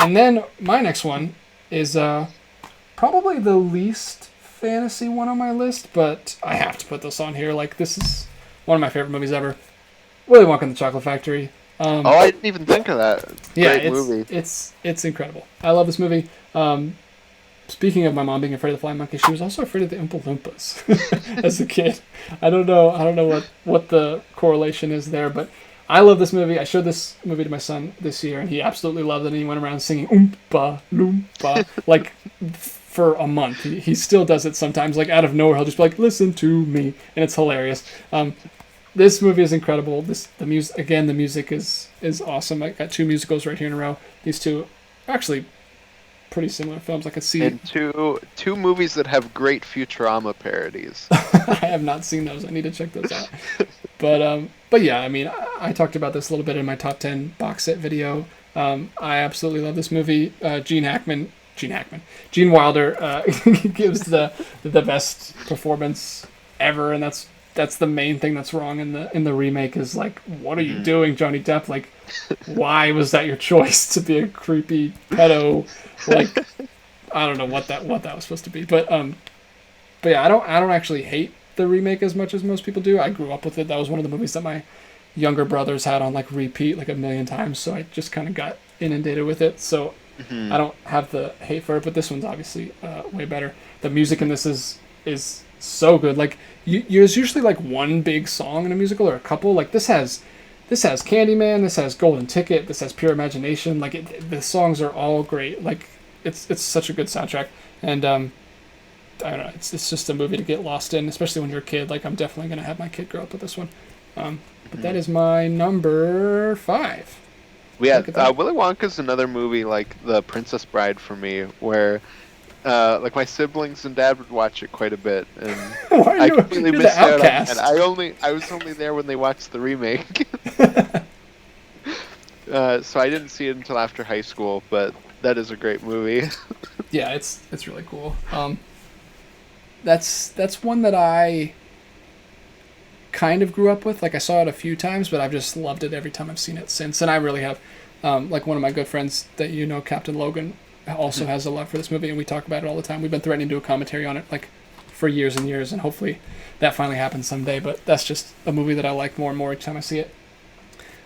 And then my next one is probably the least fantasy one on my list, but I have to put this on here. Like, this is one of my favorite movies ever. Willy Wonka and the Chocolate Factory. Oh, I didn't even think of that. Yeah, Great it's movie. it's it's incredible. I love this movie. Speaking of my mom being afraid of the flying monkey, she was also afraid of the Oompa Loompas as a kid. I don't know what the correlation is there, but I love this movie. I showed this movie to my son this year, and he absolutely loved it. And he went around singing Oompa Loompa like for a month. He still does it sometimes. Like out of nowhere, he'll just be like, "Listen to me," and it's hilarious. This movie is incredible. The music again. The music is awesome. I got two musicals right here in a row. These two are actually pretty similar films. I could see. And two movies that have great Futurama parodies. I have not seen those. I need to check those out. But yeah, I mean, I talked about this a little bit in my top 10 box set video. I absolutely love this movie. Gene Wilder gives the best performance ever, and that's the main thing that's wrong in the remake is like, what are you doing, Johnny Depp? Like, why was that your choice to be a creepy pedo? Like, I don't know what that was supposed to be, but yeah, I don't actually hate the remake as much as most people do. I grew up with it. That was one of the movies that my younger brothers had on like repeat like a million times, so I just kind of got inundated with it. So I don't have the hate for it, but this one's obviously way better. The music in this is so good. Like there's usually like one big song in a musical or a couple. Like this has Candyman, this has Golden Ticket, this has Pure Imagination. Like the songs are all great. Like it's such a good soundtrack, and I don't know. It's just a movie to get lost in, especially when you're a kid. Like I'm definitely gonna have my kid grow up with this one. But that is my number 5. Yeah, Look at that. Willy Wonka's another movie like The Princess Bride for me, where like my siblings and dad would watch it quite a bit, and Why are I you? completely You're the missed out on that. outcast. I was only there when they watched the remake, so I didn't see it until after high school. But that is a great movie. Yeah, it's really cool. That's one that I kind of grew up with. Like I saw it a few times, but I've just loved it every time I've seen it since. And I really have. Like one of my good friends that you know, Captain Logan, also has a love for this movie, and we talk about it all the time. We've been threatening to do a commentary on it like for years and years, and hopefully that finally happens someday. But that's just a movie that I like more and more each time I see it.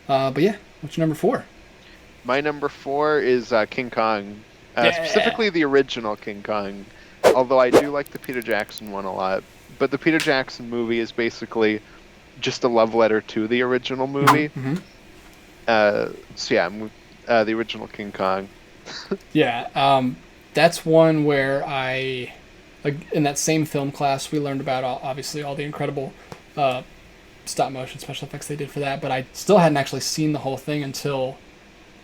But yeah, what's your number 4? My number 4 is King Kong, Yeah. specifically the original King Kong. Although I do like the Peter Jackson one a lot, but the Peter Jackson movie is basically just a love letter to the original movie. Mm-hmm. So yeah, the original King Kong. Yeah, that's one where like, in that same film class, we learned about obviously all the incredible uh, stop motion special effects they did for that, but I still hadn't actually seen the whole thing until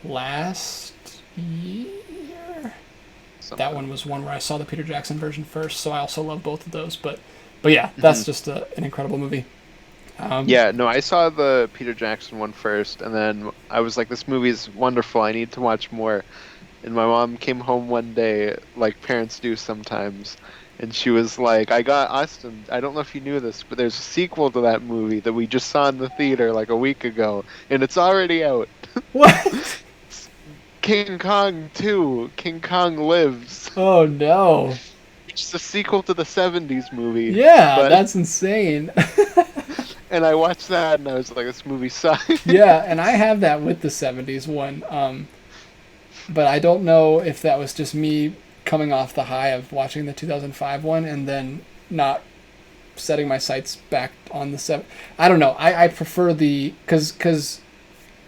last year. That one Something. was one where I saw the Peter Jackson version first, so I also love both of those. But yeah, that's just an incredible movie. Um, Yeah, no, I saw the Peter Jackson one first, and then I was like, this movie is wonderful. I need to watch more. And my mom came home one day, like parents do sometimes, and she was like, I got Austin, I don't know if you knew this, but there's a sequel to that movie that we just saw in the theater like a week ago, and it's already out. what? King Kong 2, King Kong Lives, Oh no! which is a sequel to the 70s movie. Yeah, But, that's insane. and I watched that, and I was like, this movie sucks. Yeah, and I have that with the '70s one. But I don't know if that was just me coming off the high of watching the 2005 one and then not setting my sights back on the seven. I don't know. I prefer the because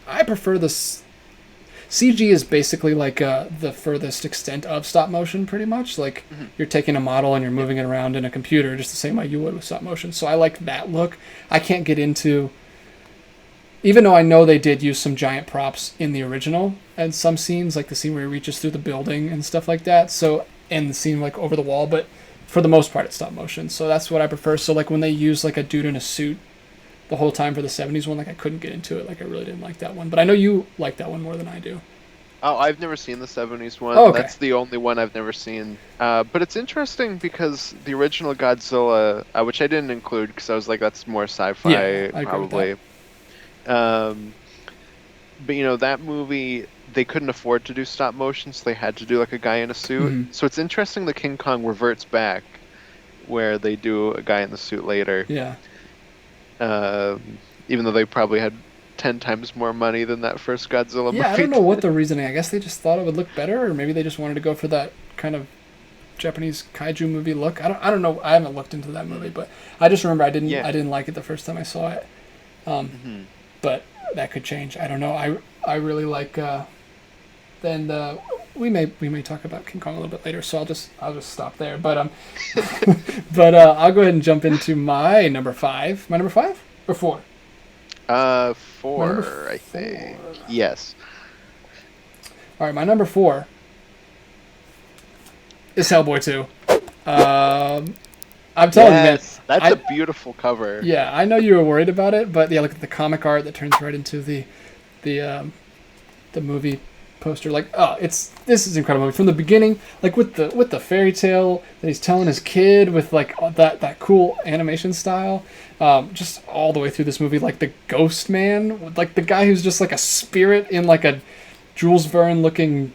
I prefer the CG is basically like the furthest extent of stop motion, pretty much. Like you're taking a model and you're moving it around in a computer just the same way you would with stop motion. So I like that look. I can't get into even though I know they did use some giant props in the original and some scenes, like the scene where he reaches through the building and stuff like that. So, and the scene like over the wall, but for the most part, it's stop motion. So that's what I prefer. So like when they use like a dude in a suit the whole time for the '70s one, like I couldn't get into it. Like I really didn't like that one. But I know you like that one more than I do. Oh, I've never seen the 70s Oh, one. okay. That's the only one I've never seen. But it's interesting because the original Godzilla, which I didn't include because I was like, that's more Yeah, sci-fi, I agree with that. probably. Um, but you know, that movie, they couldn't afford to do stop motion, so they had to do like a guy in a suit. Mm-hmm. So it's interesting that King Kong reverts back, where they do a guy in the suit later. Yeah. Even though they probably had 10 times more money than that first Godzilla Yeah, I movie don't know what did. the reasoning. I guess they just thought it would look better, or maybe they just wanted to go for that kind of Japanese kaiju movie look. I don't know. I haven't looked into that movie, but I just remember Yeah. I didn't like it the first time I saw it. Hmm. But that could change. I don't know. I really like. Then we may talk about King Kong a little bit later, so I'll just stop there. But I'll go ahead and jump into my number five. My number five or four? My number 4, I think. four. Yes. All right, my number four is Hellboy 2. I'm telling you, man. Yes, that's a beautiful cover. Yeah, I know you were worried about it, but yeah, look at the comic art that turns right into the movie poster. Like, oh, this is incredible from the beginning. Like with the fairy tale that he's telling his kid, with like all that cool animation style. Just all the way through this movie, like the Ghost Man, like the guy who's just like a spirit in like a Jules Verne looking.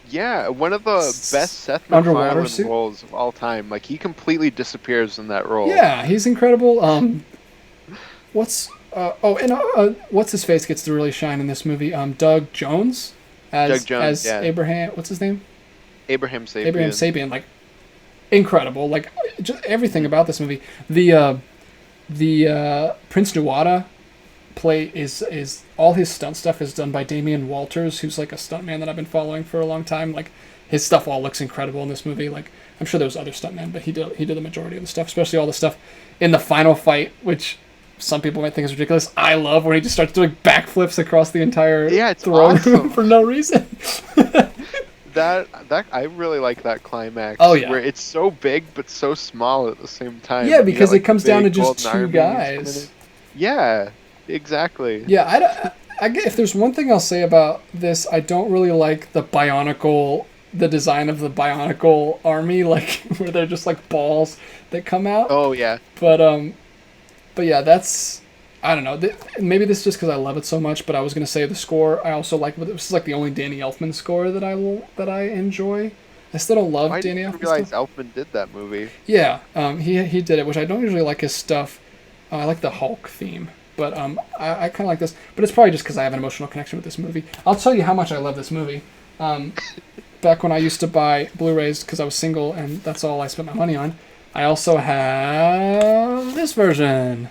Yeah, one of the best Seth Underwater MacFarlane suit? roles of all time. Like, he completely disappears in that role. Yeah, he's incredible. What's what's his face gets to really shine in this movie? Doug Jones as Doug Jones, yeah. Abraham. What's his name? Abraham Sapien. Abraham Sapien. Like incredible. Like just everything about this movie. The Prince Nuada play is all his stunt stuff is done by Damian Walters, who's like a stuntman that I've been following for a long time. Like his stuff all looks incredible in this movie. Like I'm sure there was other stuntmen, but he did the majority of the stuff, especially all the stuff in the final fight, which some people might think is ridiculous. I love when he just starts doing backflips across the entire It's throne awesome. for no reason. That I really like that climax. Oh, yeah. Where it's so big but so small at the same time. Yeah, You because got, it comes down to big just golden two armies guys. coming in. Yeah, exactly. Yeah, if there's one thing I'll say about this, I don't really like the design of the Bionicle army, like where they're just like balls that come out. Oh yeah. But yeah, that's I don't know. Maybe this is just because I love it so much. But I was gonna say the score. I also like. This is like the only Danny Elfman score that I enjoy. I still don't love Why Danny didn't you Elfman realize stuff. Elfman did that movie? Yeah, he did it, which I don't usually like his stuff. I like the Hulk theme, but I kind of like this. But it's probably just because I have an emotional connection with this movie. I'll tell you how much I love this movie. Back when I used to buy Blu-rays because I was single and that's all I spent my money on, I also have this version,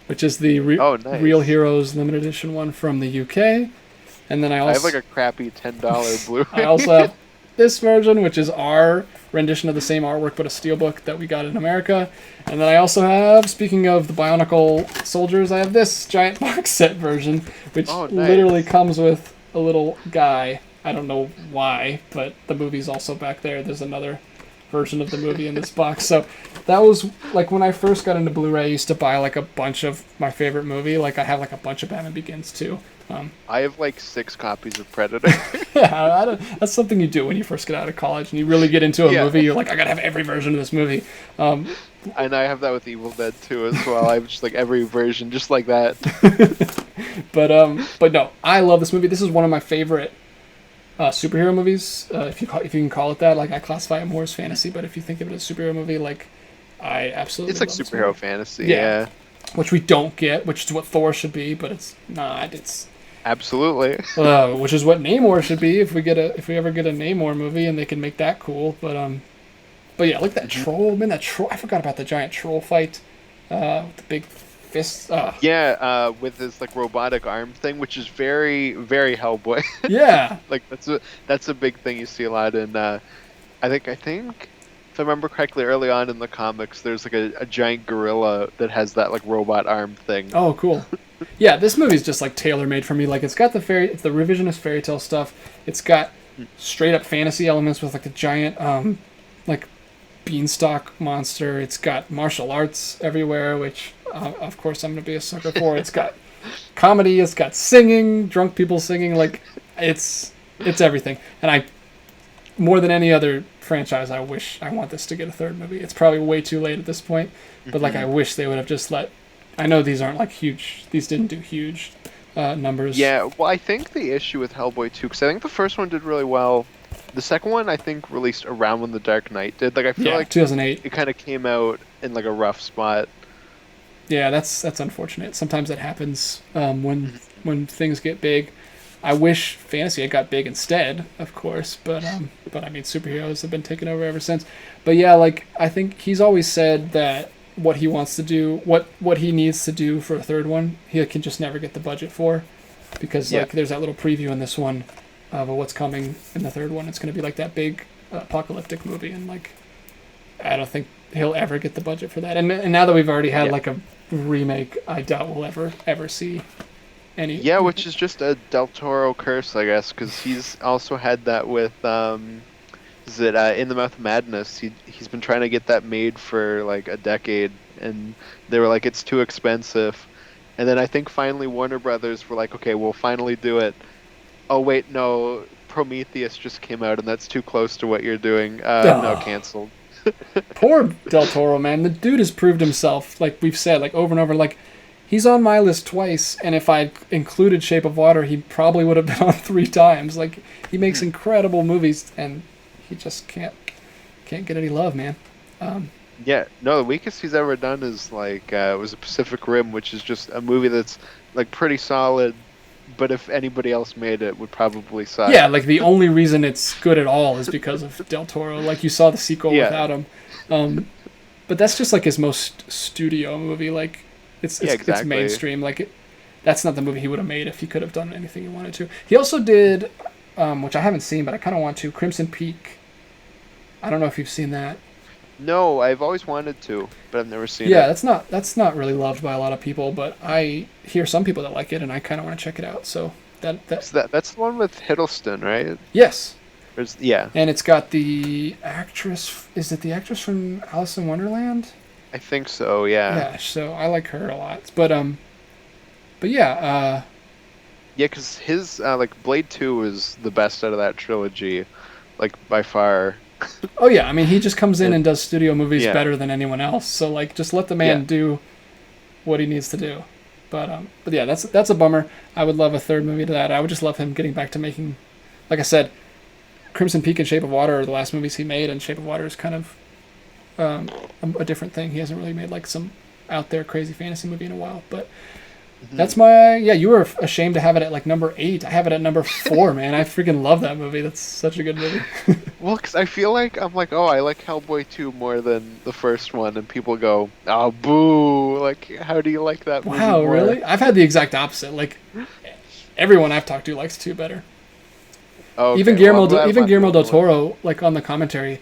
which is the Nice. Real Heroes limited edition one from the UK. And then I I have also like a crappy $10 Blu-ray. I also have this version, which is our rendition of the same artwork, but a steelbook that we got in America. And then I also have, speaking of the Bionicle soldiers, I have this giant box set version, which Oh, nice. literally comes with a little guy. I don't know why, but the movie's also back there. There's another version of the movie in this box. So that was, like, when I first got into Blu-ray, I used to buy, like, a bunch of my favorite movie. Like, I have, like, a bunch of Batman Begins, too. I have like 6 copies of Predator. Yeah, that's something you do when you first get out of college and you really get into a Yeah. movie. You're like, I gotta have every version of this movie. And I have that with Evil Dead 2 as well. I have just like every version just like that. But no, I love this movie. This is one of my favorite superhero movies, if you can call it that. Like, I classify it more as fantasy, but if you think of it as a superhero movie, like, I absolutely It's like love this superhero movie. fantasy, Yeah. yeah. Which we don't get, which is what Thor should be, but it's not. It's Absolutely. which is what Namor should be if we ever get a Namor movie and they can make that cool. But yeah, look at that troll, man. That troll. I forgot about the giant troll fight with the big fists. Yeah, with this like robotic arm thing, which is very, very Hellboy. Yeah. Like that's a big thing you see a lot in. I think if I remember correctly, early on in the comics, there's like a giant gorilla that has that like robot arm thing. Oh, cool. Yeah, this movie's just like tailor made for me. Like, it's got it's the revisionist fairy tale stuff. It's got straight up fantasy elements with like a giant like beanstalk monster. It's got martial arts everywhere, which of course I'm gonna be a sucker for. It's got comedy. It's got singing, drunk people singing. Like, it's everything. And I, more than any other franchise, I want this to get a third movie. It's probably way too late at this point, but like, I wish they would have just let. I know these aren't like huge. These didn't do huge numbers. Yeah, well, I think the issue with Hellboy 2, because I think the first one did really well. The second one, I think, released around when The Dark Knight did. Like, I feel Yeah, like 2008. it kind of came out in like a rough spot. Yeah, that's unfortunate. Sometimes that happens Mhm. when things get big. I wish fantasy had got big instead, of course, but I mean superheroes have been taken over ever since. But yeah, like I think he's always said that what he wants to do, what he needs to do for a third one, he can just never get the budget for, because Yeah, like there's that little preview in this one of what's coming in the third one. It's going to be like that big apocalyptic movie, and like I don't think he'll ever get the budget for that. And now that we've already had yeah. like a remake, I doubt we'll ever see any. Yeah, which is just a Del Toro curse, I guess, because he's also had that with is it In the Mouth of Madness? He's been trying to get that made for like a decade, and they were like, it's too expensive. And then I think finally Warner Brothers were like, okay, we'll finally do it. Oh wait, no, Prometheus just came out, and that's too close to what you're doing. No, Oh, canceled. poor Del Toro, man. The dude has proved himself, like we've said, like over and over. Like he's on my list twice, and if I included Shape of Water, he probably would have been on 3 times. Like he makes Mhm. incredible movies, and he just can't get any love, man. Um, Yeah, no, the weakest he's ever done is like it was a Pacific Rim, which is just a movie that's like pretty solid, but if anybody else made it, would probably suck. Yeah, like the only reason it's good at all is because of Del Toro. Like you saw the sequel Yeah, without him, um, but that's just like his most studio movie. Like yeah, it's exactly. mainstream. Like that's not the movie he would have made if he could have done anything he wanted to. He also did, which I haven't seen, but I kind of want to. Crimson Peak. I don't know if you've seen that. No, I've always wanted to, but I've never seen Yeah, it. that's not really loved by a lot of people, but I hear some people that like it, and I kind of want to check it out. So that So that's the one with Hiddleston, right? yes. Yeah, And it's got the actress. Is it the actress from Alice in Wonderland? I think so. Yeah, Yeah. So I like her a lot. But yeah. yeah, because his like Blade 2 is the best out of that trilogy, like by far. Oh yeah. I mean, he just comes in And and does studio movies yeah, better than anyone else. So like, just let the yeah. man do what he needs to do. But yeah, that's a bummer. I would love a third movie to that. I would just love him getting back to making, like I said, Crimson Peak and Shape of Water are the last movies he made, and Shape of Water is kind of um, a different thing. He hasn't really made like some out there crazy fantasy movie in a while. But Mhm. that's my yeah. You were ashamed to have it at like number 8. I have it at number 4. Man, I freaking love that movie. That's such a good movie. Well, because I feel like I'm like, oh, I like Hellboy 2 more than the first one, and people go, oh, boo! Like, how do you like that movie Wow, more? really? I've had the exact opposite. Like everyone I've talked to likes 2 better. Okay, well, I'm glad I'm Even not the Guillermo only del one. Toro, like on the commentary,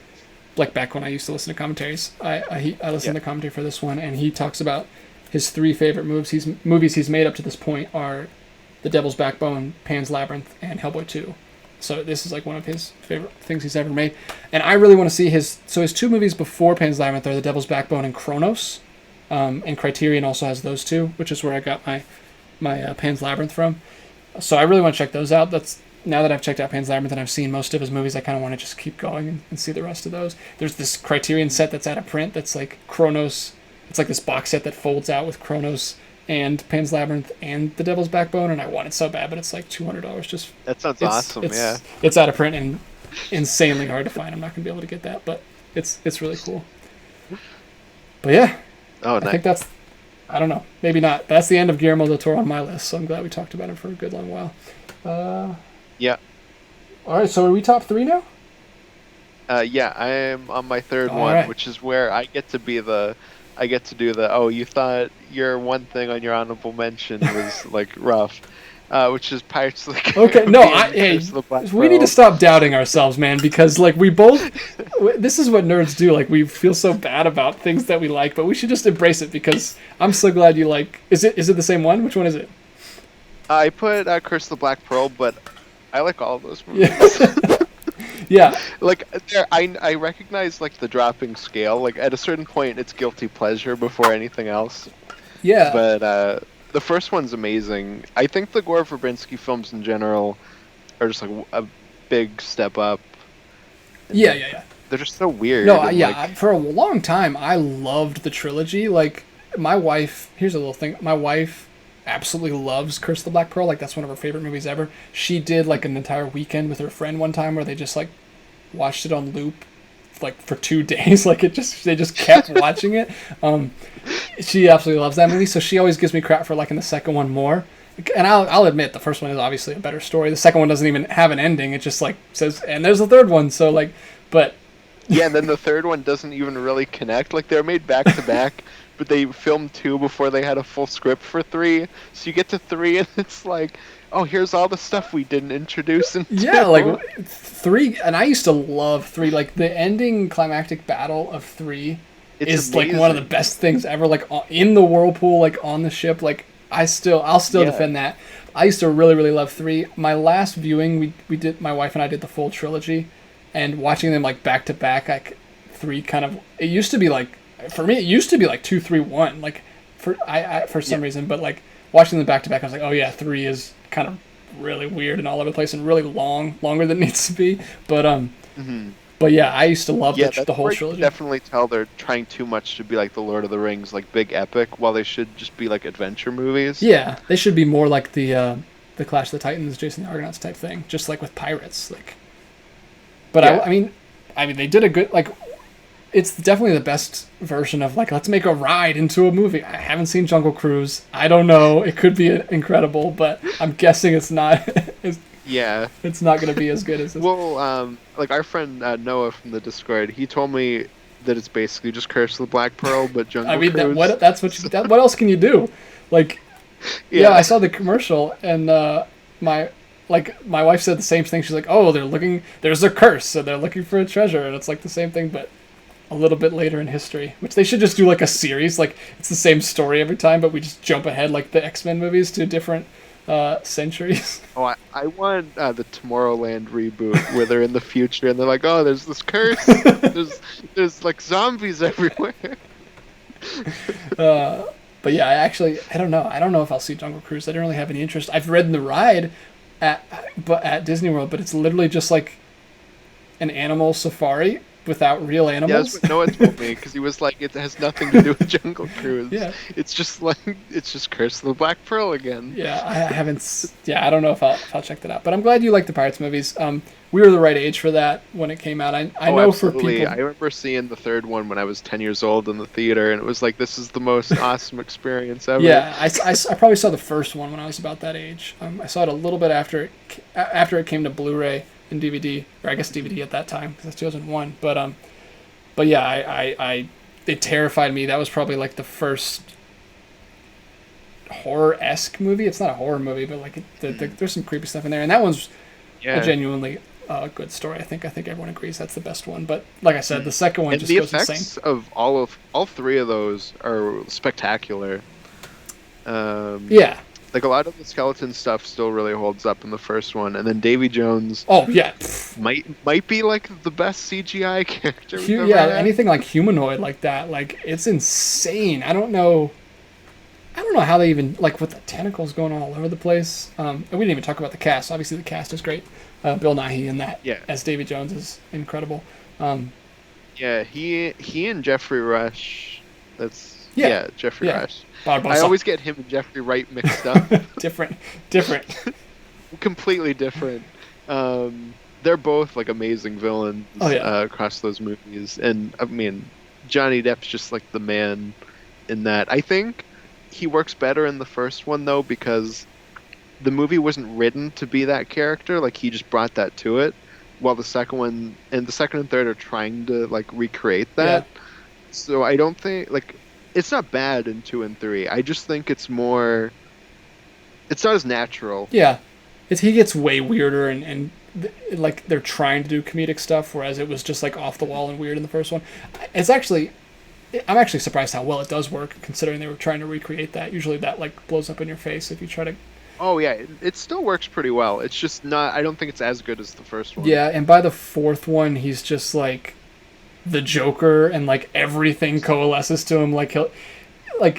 like back when I used to listen to commentaries, I Yeah. listened to commentary for this one, and he talks about his 3 favorite movies he's made up to this point are The Devil's Backbone, Pan's Labyrinth, and Hellboy 2. So this is like one of his favorite things he's ever made, and I really want to see his. So his 2 movies before Pan's Labyrinth are The Devil's Backbone and Kronos, and Criterion also has those 2, which is where I got my Pan's Labyrinth from. So I really want to check those out. That's now that I've checked out Pan's Labyrinth and I've seen most of his movies, I kind of want to just keep going and see the rest of those. There's this Criterion set that's out of print that's like Kronos. It's like this box set that folds out with Kronos and Pan's Labyrinth and The Devil's Backbone, and I want it so bad, but it's like $200. Just That sounds it's awesome, yeah. it's out of print and insanely hard to find. I'm not gonna be able to get that, but it's really cool. But yeah, Oh, I nice. think that's I don't know, maybe not. But that's the end of Guillermo del Toro on my list. So I'm glad we talked about him for a good long while. Uh, Yeah. all right, so are we top 3 now? Yeah, I am on my third All one, right. which is where I get to do the, oh, you thought your one thing on your honorable mention was like rough, which is Pirates of the Okay, no, Caribbean, hey, Curse of the Black we need to Pearl. stop doubting ourselves, man, because like we both, this is what nerds do. Like we feel so bad about things that we like, but we should just embrace it because I'm so glad you like. Is it the same one? Which one is it? I put Curse of the Black Pearl, but I like all of those movies. Yeah, yeah, Like I recognize like the dropping scale. Like at a certain point, it's guilty pleasure before anything else. yeah, But the first one's amazing. I think the Gore Verbinski films in general are just like a big step up. yeah, And yeah, yeah. they're just so weird No, and yeah. like For a long time, I loved the trilogy. Like my wife. Here's a little thing. My wife absolutely loves Curse of the Black Pearl. Like that's one of her favorite movies ever. She did like an entire weekend with her friend one time where they just like watched it on loop like for 2 days. Like they just kept watching it. She absolutely loves that movie, so she always gives me crap for liking the second one more. And I'll admit the first one is obviously a better story. The second one doesn't even have an ending. It just like says, and there's a third one. So like, but Yeah, and then the third one doesn't even really connect. Like, they're made back to back, but they filmed 2 before they had a full script for 3. So you get to 3, and it's like, oh, here's all the stuff we didn't introduce in 2. yeah, like 3. And I used to love 3. Like the ending climactic battle of 3 is amazing. like one of the best things ever. Like in the whirlpool, like on the ship, like. I'll still defend that. I used to really, really love 3. My last viewing, we did, my wife and I did the full trilogy, and watching them like back to back, like 3 kind of, it used to be like, for me, it used to be like 2, 3, 1, like for some reason, but like watching them back to back, I was like, oh yeah, 3 is kind of really weird and all over the place and really longer than it needs to be, but But yeah, I used to love the whole trilogy. You definitely tell they're trying too much to be like the Lord of the Rings, like big epic, while they should just be like adventure movies. Yeah, they should be more like the Clash of the Titans, Jason the Argonauts type thing, just like with pirates. Like, but yeah. I mean, they did a good like. It's definitely the best version of like let's make a ride into a movie. I haven't seen Jungle Cruise. I don't know. It could be incredible, but I'm guessing it's not. Yeah. It's not going to be as good as this. Well, like our friend Noah from the Discord, he told me that it's basically just Curse of the Black Pearl, but Jungle Cruise. What else can you do? Like, yeah, I saw the commercial, and my wife said the same thing. She's like, oh, there's a curse, so they're looking for a treasure, and it's like the same thing, but a little bit later in history, which they should just do like a series. Like, it's the same story every time, but we just jump ahead like the X-Men movies to different centuries. Oh, I want the Tomorrowland reboot where they're in the future and they're like, oh, there's this curse. there's like zombies everywhere. But yeah, I don't know. I don't know if I'll see Jungle Cruise. I don't really have any interest. I've ridden the ride at Disney World, but it's literally just like an animal safari without real animals. Yeah, that's what Noah told me, because he was like, it has nothing to do with Jungle Cruise. Yeah. It's just Curse of the Black Pearl again. Yeah, I haven't. Yeah, I don't know if I'll check that out. But I'm glad you like the Pirates movies. We were the right age for that when it came out. I know absolutely. For people. I remember seeing the third one when I was 10 years old in the theater, and it was like, this is the most awesome experience ever. Yeah, I probably saw the first one when I was about that age. I saw it a little bit after it came to Blu-ray and DVD, or I guess DVD at that time, because that's 2001. But yeah, it terrified me. That was probably like the first horror-esque movie. It's not a horror movie, but like there's some creepy stuff in there, and that one's a genuinely good story. I think everyone agrees that's the best one. But like I said, the second one just goes insane. The effects of all 3 of those are spectacular. Yeah. Like, a lot of the skeleton stuff still really holds up in the first one, and then Davy Jones. Oh yeah, might be like the best CGI character. Anything like humanoid like that, like it's insane. I don't know how they even like with the tentacles going all over the place. And we didn't even talk about the cast. Obviously, the cast is great. Bill Nighy in that as Davy Jones is incredible. Yeah, he and Jeffrey Rush. Jeffrey Rush. Barbosa. I always get him and Jeffrey Wright mixed up. different. Completely different. They're both like amazing villains across those movies, and I mean, Johnny Depp's just like the man in that. I think he works better in the first one though, because the movie wasn't written to be that character. Like, he just brought that to it, while the second one and third are trying to like recreate that. Yeah. So I don't think like. It's not bad in 2 and 3. I just think it's not as natural. Yeah. He gets way weirder and like they're trying to do comedic stuff, whereas it was just like off the wall and weird in the first one. I'm actually surprised how well it does work, considering they were trying to recreate that. Usually that like blows up in your face if you try to... Oh yeah, it still works pretty well. It's just not... I don't think it's as good as the first one. Yeah, and by the fourth one, he's just like... the Joker, and like everything coalesces to him. Like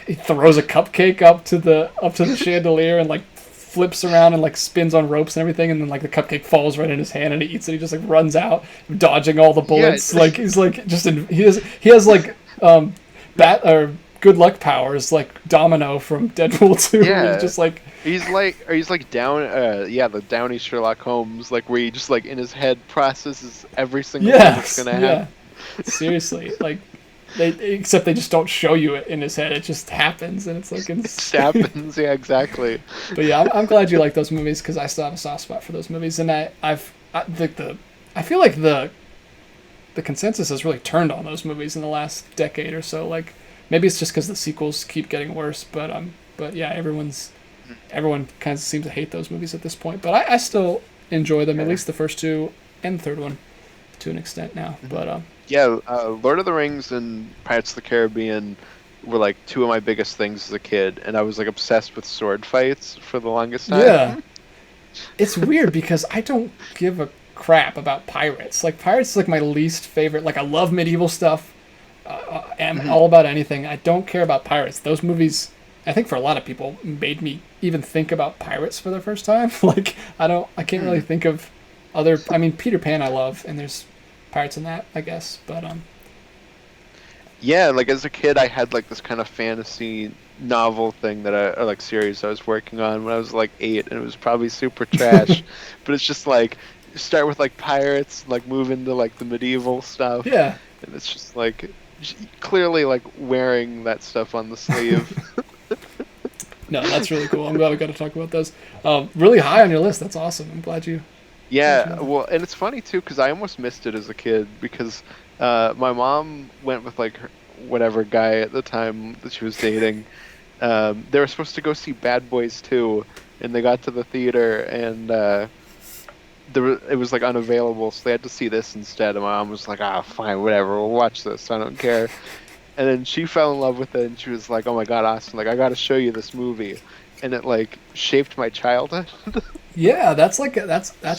he throws a cupcake up to the chandelier and like flips around and like spins on ropes and everything, and then like the cupcake falls right in his hand and he eats it. He just like runs out, dodging all the bullets. Like he's like just he has like good luck powers, like Domino from Deadpool 2. Where he's Yeah. just like, He's like the Downey Sherlock Holmes, like where he just like in his head processes every single thing that's yes, gonna yeah, happen. seriously, like except they just don't show you it in his head. It just happens, and it's like, It just happens. Yeah, exactly. but yeah, I'm glad you like those movies because I still have a soft spot for those movies, and I feel like the consensus has really turned on those movies in the last decade or so. Like maybe it's just because the sequels keep getting worse, but yeah, everyone kind of seems to hate those movies at this point. But I still enjoy them, at Yeah. least the first two and the third one, to an extent now. But Yeah, Lord of the Rings and Pirates of the Caribbean were like two of my biggest things as a kid, and I was like obsessed with sword fights for the longest time. yeah, it's weird because I don't give a crap about pirates. Like pirates is like my least favorite. Like I love medieval stuff. Am Mhm. all about anything. I don't care about pirates. Those movies, I think for a lot of people, made me even think about pirates for the first time. Like I can't really Mm. think of other. I mean, Peter Pan I love, and there's pirates in that, I guess. But Yeah, like as a kid, I had like this kind of fantasy novel thing or like series I was working on when I was like 8, and it was probably super trash. But it's just like you start with like pirates, like move into like the medieval stuff, yeah, and it's just like clearly like wearing that stuff on the sleeve. no, that's really cool. I'm glad we got to talk about those. Really high on your list. That's awesome. I'm glad you Yeah, know that. well, and it's funny too because I almost missed it as a kid because my mom went with like whatever guy at the time that she was dating. They were supposed to go see Bad Boys 2, and they got to the theater and it was like unavailable, so they had to see this instead. And my mom was like, "Ah, fine, whatever, we'll watch this. I don't care." And then she fell in love with it, and she was like, "Oh my God, Austin! Like, I got to show you this movie," and it like shaped my childhood. Yeah, that's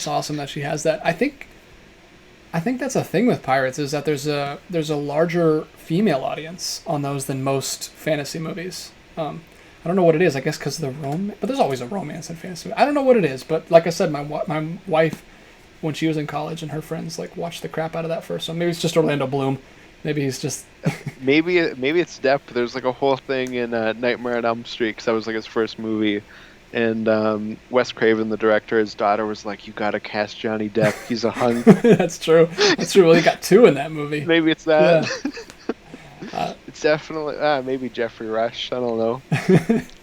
awesome that she has that. I think that's a thing with pirates is that there's a larger female audience on those than most fantasy movies. I don't know what it is. I guess because the but there's always a romance in fantasy. I don't know what it is, but like I said, my wife when she was in college and her friends like watched the crap out of that first one. Maybe it's just Orlando Bloom. Maybe he's just Maybe it's depth. There's like a whole thing in Nightmare on Elm Street because that was like his first movie, and Wes Craven, the director, his daughter was like, "You gotta cast Johnny Depp. He's a hunk." that's true. That's true. Well, he got two in that movie. Maybe it's that. Yeah. Uh, It's definitely maybe Jeffrey Rush. I don't know.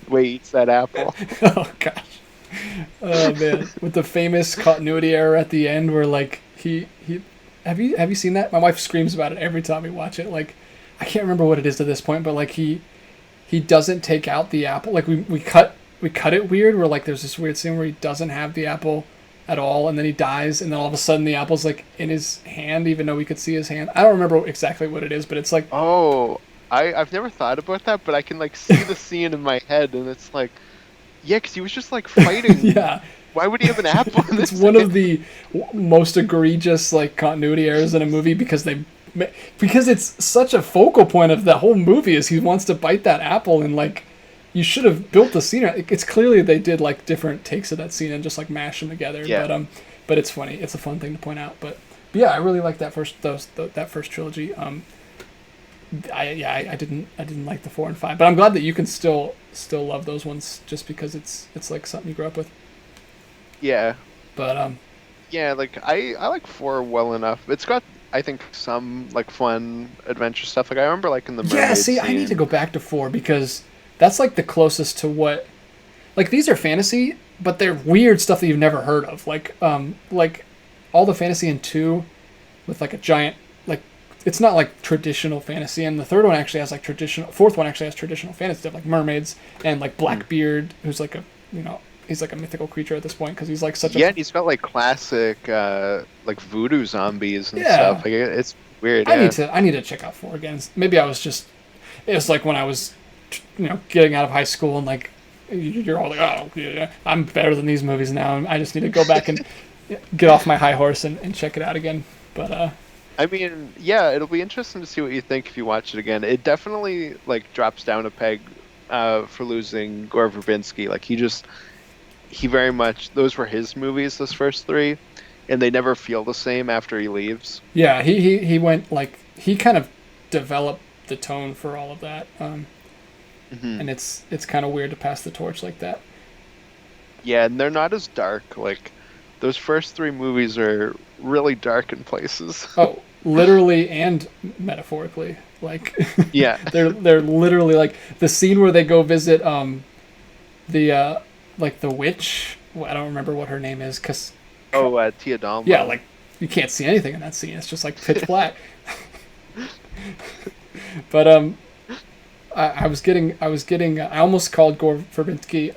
The way he eats that apple. oh gosh. Oh man, with the famous continuity error at the end, where like he have you seen that? My wife screams about it every time we watch it. Like I can't remember what it is to this point, but like he doesn't take out the apple. Like we cut it weird. Where like there's this weird scene where he doesn't have the apple at all, and then he dies, and then all of a sudden the apple's like in his hand, even though we could see his hand. I don't remember exactly what it is, but it's like Oh, I've never thought about that, but I can like see the scene in my head, and it's like, yeah, because he was just like fighting. yeah. Why would he have an apple in It's this? one of the most egregious like continuity errors in a movie because it's such a focal point of the whole movie is he wants to bite that apple and like you should have built the scene. It's clearly they did like different takes of that scene and just like mash them together. Yeah. But it's funny. It's a fun thing to point out. But yeah, I really like that first trilogy. I didn't like the 4 and 5, but I'm glad that you can still love those ones just because it's like something you grew up with. Yeah, But yeah, like I like 4 well enough. It's got I think some like fun adventure stuff. Like I remember like in the yeah, mermaid see, I need to scene. go back to 4 because that's like the closest to what like these are fantasy, but they're weird stuff that you've never heard of. Like all the fantasy in 2 with like a giant like it's not like traditional fantasy, and the third one actually has like traditional. Fourth one actually has traditional fantasy stuff like mermaids and like Mm. Blackbeard, who's like a he's like a mythical creature at this point because he's like such Yeah, a and he's got like classic like voodoo zombies and stuff. yeah. Like it's weird. I need Yeah, to I need to check out 4 again. Maybe I was just it was like when I was getting out of high school and like you're all like oh yeah, I'm better than these movies now and I just need to go back and get off my high horse and check it out again. But I mean, yeah, it'll be interesting to see what you think if you watch it again. It definitely like drops down a peg for losing Gore Verbinski. Like he very much those were his movies, those first 3, and they never feel the same after he leaves. yeah, he went like he kind of developed the tone for all of that. and it's kind of weird to pass the torch like that. Yeah, and they're not as dark. Like those first three movies are really dark in places. Oh, literally and metaphorically. Like Yeah. they're literally like the scene where they go visit the like the witch. Well, I don't remember what her name is cuz Oh, Tia Dalma. yeah, like you can't see anything in that scene. It's just like pitch black. But I almost called Gore Verbinski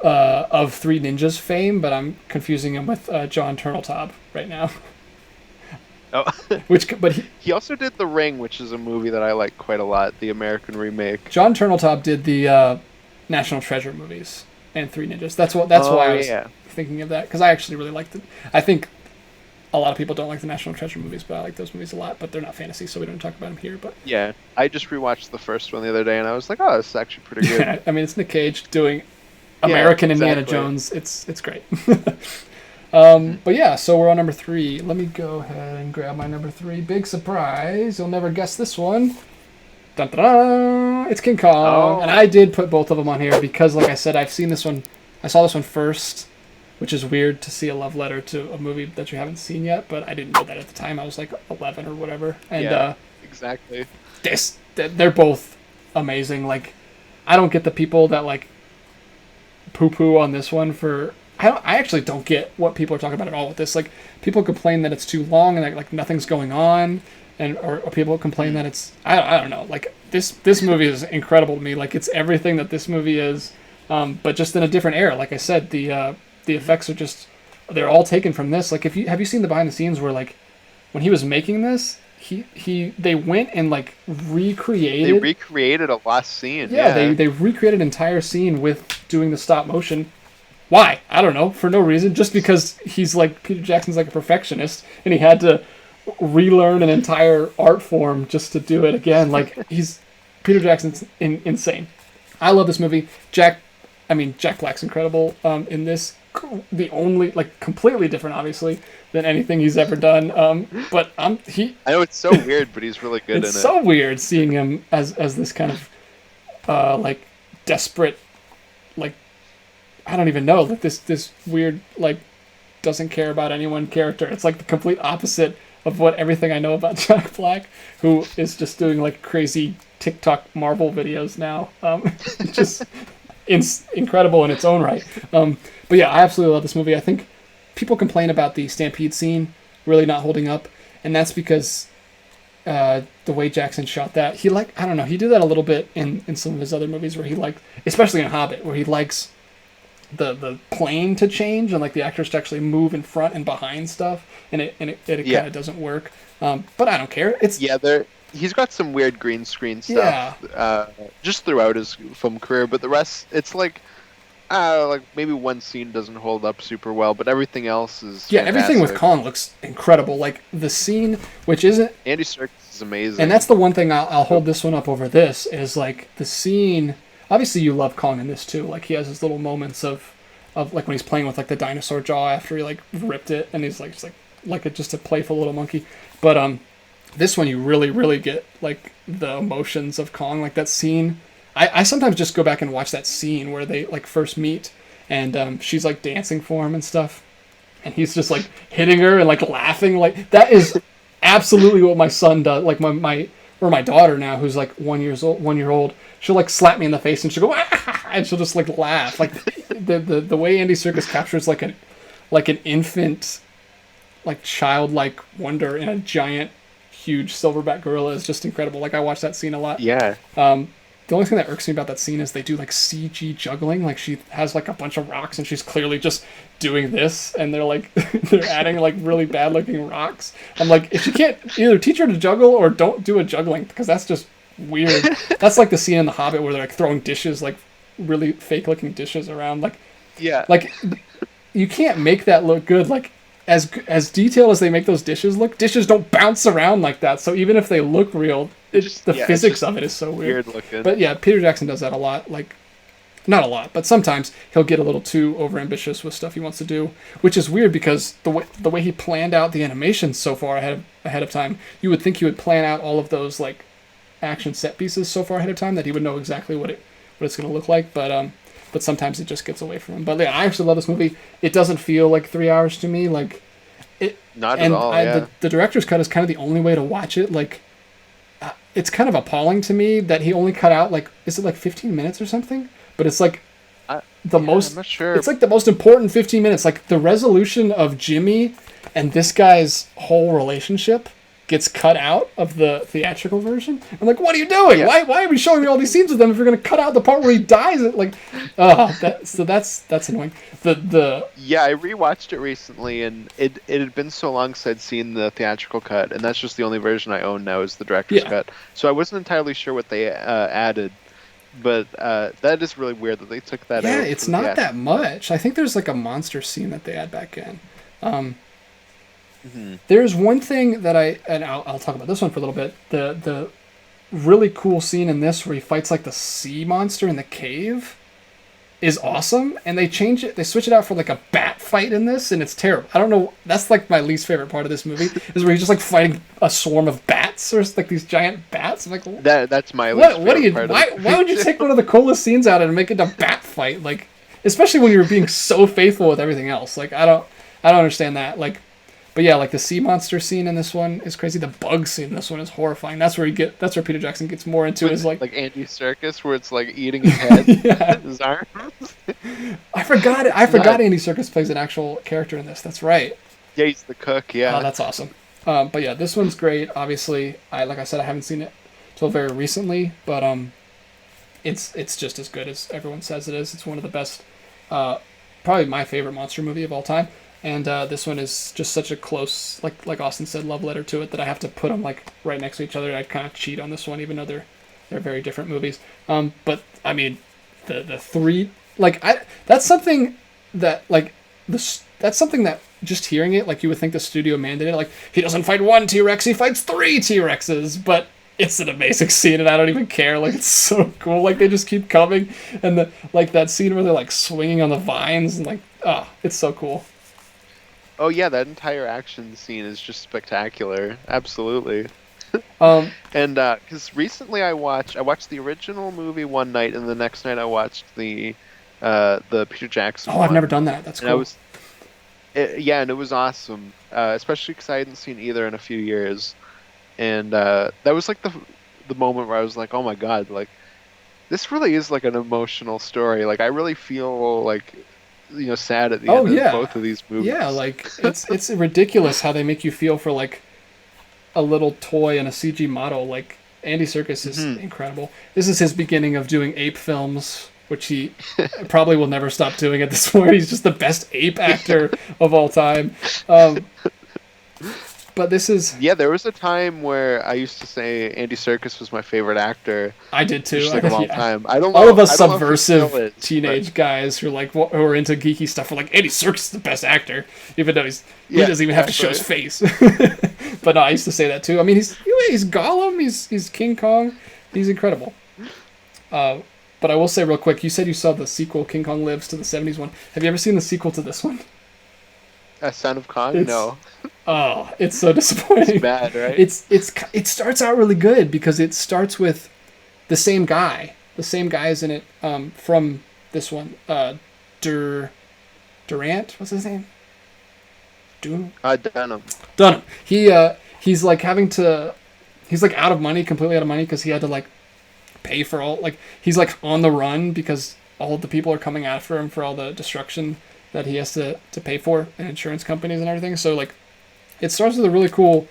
of Three Ninjas fame, but I'm confusing him with John Turteltaub right now. Oh. But he also did The Ring, which is a movie that I like quite a lot, the American remake. John Turteltaub did the National Treasure movies and Three Ninjas. That's why I was thinking of that, because I actually really liked it. I think a lot of people don't like the National Treasure movies, but I like those movies a lot. But they're not fantasy, so we don't talk about them here. But yeah, I just rewatched the first one the other day, and I was like, oh, this is actually pretty good. I mean, it's Nick Cage doing American Indiana Jones. It's great. But yeah, so we're on number 3. Let me go ahead and grab my number 3. Big surprise. You'll never guess this one. Dun, dun, dun. It's King Kong. Oh. And I did put both of them on here because, like I said, I saw this one first, which is weird to see a love letter to a movie that you haven't seen yet, but I didn't know that at the time. I was like 11 or whatever. And exactly. They're both amazing. Like, I don't get the people that like poo-poo on this one for... I actually don't get what people are talking about at all with this. Like, people complain that it's too long and that like nothing's going on, or people complain that it's... I don't know. Like, this movie is incredible to me. Like, it's everything that this movie is, but just in a different era. Like I said, the effects are just... They're all taken from this. Like, have you seen the behind the scenes where, like, when he was making this, they went and like recreated... They recreated a lost scene. Yeah, they recreated an entire scene with doing the stop motion. Why? I don't know. For no reason. Just because he's like... Peter Jackson's like a perfectionist, and he had to relearn an entire art form just to do it again. Like, Peter Jackson's insane. I love this movie. Jack Black's incredible in this. The only, like, completely different, obviously, than anything he's ever done. But I know it's so weird, but he's really good in it. It's so weird seeing him as this kind of like desperate, like, I don't even know, like this weird, like, doesn't care about anyone character. It's like the complete opposite of what everything I know about Jack Black, who is just doing like crazy TikTok Marvel videos now. Just incredible in its own right. But yeah, I absolutely love this movie. I think people complain about the Stampede scene really not holding up, and that's because the way Jackson shot that, he I don't know, he did that a little bit in some of his other movies where he especially in Hobbit, where he likes the plane to change and like the actors to actually move in front and behind stuff, and it kind of doesn't work. But I don't care. He's got some weird green screen stuff just throughout his film career, but the rest, it's like maybe one scene doesn't hold up super well, but everything else is fantastic. Everything with Kong looks incredible. Like the scene, which isn't... Andy Serkis is amazing. And that's the one thing I'll hold this one up over this, is like the scene... Obviously you love Kong in this too. Like he has his little moments of like when he's playing with like the dinosaur jaw after he like ripped it, and he's like just a playful little monkey. But this one you really, really get like the emotions of Kong. Like that scene... I sometimes just go back and watch that scene where they like first meet, and she's like dancing for him and stuff, and he's just like hitting her and like laughing. Like that is absolutely what my son does. Like my daughter now, who's like 1 year old, she'll like slap me in the face and she'll go ah! And she'll just like laugh. Like the way Andy Serkis captures like an infant, like childlike wonder in a giant, huge silverback gorilla is just incredible. Like I watch that scene a lot. Yeah. The only thing that irks me about that scene is they do like CG juggling. Like she has like a bunch of rocks and she's clearly just doing this, and they're adding like really bad looking rocks. I'm like, if you can't either teach her to juggle or don't do a juggling, because that's just weird. That's like the scene in The Hobbit where they're like throwing dishes, like really fake looking dishes around. Like, yeah, like you can't make that look good. Like as detailed as they make those dishes look, dishes don't bounce around like that. So even if they look real, the physics of it is so weird looking. But yeah, Peter Jackson does that a lot. Like, not a lot, but sometimes he'll get a little too overambitious with stuff he wants to do, which is weird because the way he planned out the animations so far ahead of time, you would think he would plan out all of those like action set pieces so far ahead of time that he would know exactly what it's going to look like. But sometimes it just gets away from him. But yeah, I actually love this movie. It doesn't feel like 3 hours to me. Like it, Not at all. Yeah. The director's cut is kind of the only way to watch it. Like it's kind of appalling to me that he only cut out like, is it like 15 minutes or something? But it's like I'm not sure. It's like the most important 15 minutes. Like the resolution of Jimmy and this guy's whole relationship gets cut out of the theatrical version. I'm like, what are you doing? Yeah. Why are we showing me all these scenes with them if you're going to cut out the part where he dies? Like, that's annoying. Yeah, I rewatched it recently, and it had been so long since I'd seen the theatrical cut, and that's just the only version I own now is the director's cut. So I wasn't entirely sure what they added, but that is really weird that they took that out. Yeah, it's not that much. I think there's like a monster scene that they add back in. There's one thing that I'll talk about this one for a little bit. The really cool scene in this where he fights like the sea monster in the cave is awesome, and they switch it out for like a bat fight in this, and it's terrible. I don't know, that's like my least favorite part of this movie is where he's just like fighting a swarm of bats or like these giant bats. I'm like, that's my least favorite part. Why would you take one of the coolest scenes out and make it a bat fight? Like, especially when you're being so faithful with everything else. Like, I don't understand that. Like, but yeah, like the sea monster scene in this one is crazy. The bug scene in this one is horrifying. That's where Peter Jackson gets more into is like Andy Serkis, where it's like eating his head, his arms. I forgot Andy Serkis plays an actual character in this. That's right. Yeah, he's the cook. Yeah. Oh, that's awesome. But yeah, this one's great. Obviously, like I said, I haven't seen it till very recently, but it's just as good as everyone says it is. It's one of the best, probably my favorite monster movie of all time. And this one is just such a close, like Austin said, love letter to it that I have to put them like right next to each other. I'd kind of cheat on this one, even though they're very different movies. But I mean, the three, like that's something that just hearing it, like you would think the studio mandated, like he doesn't fight one T-Rex, he fights 3 T-Rexes, but it's an amazing scene and I don't even care. Like, it's so cool. Like, they just keep coming, and that scene where they're like swinging on the vines and like, it's so cool. Oh yeah, that entire action scene is just spectacular. Absolutely. And because recently I watched the original movie one night, and the next night I watched the Peter Jackson. I've never done that. That's cool. And it was awesome, especially because I hadn't seen either in a few years, and that was like the moment where I was like, oh my god, like this really is like an emotional story. Like I really feel like, sad at the end of both of these movies. Yeah, like it's ridiculous how they make you feel for like a little toy and a CG model. Like Andy Serkis is incredible. This is his beginning of doing ape films, which he probably will never stop doing at this point. He's just the best ape actor of all time. But this is... Yeah, there was a time where I used to say Andy Serkis was my favorite actor. I did too. Just like a long time. I don't know. All of us subversive teenage guys who are into geeky stuff are like, Andy Serkis is the best actor, even though he doesn't even have to show his face. But no, I used to say that too. I mean, he's Gollum, he's King Kong, he's incredible. But I will say real quick, you said you saw the sequel, King Kong Lives, to the 70s one. Have you ever seen the sequel to this one? Son of Kong? No. Oh, it's so disappointing. It's bad, right? It starts out really good because it starts with the same guy. The same guy is in it from this one. Durant? What's his name? Dunham. Dunham. He's like he's like completely out of money because he had to like pay for all, like he's like on the run because all of the people are coming after him for all the destruction that he has to pay for, and insurance companies and everything. So like it starts with a really cool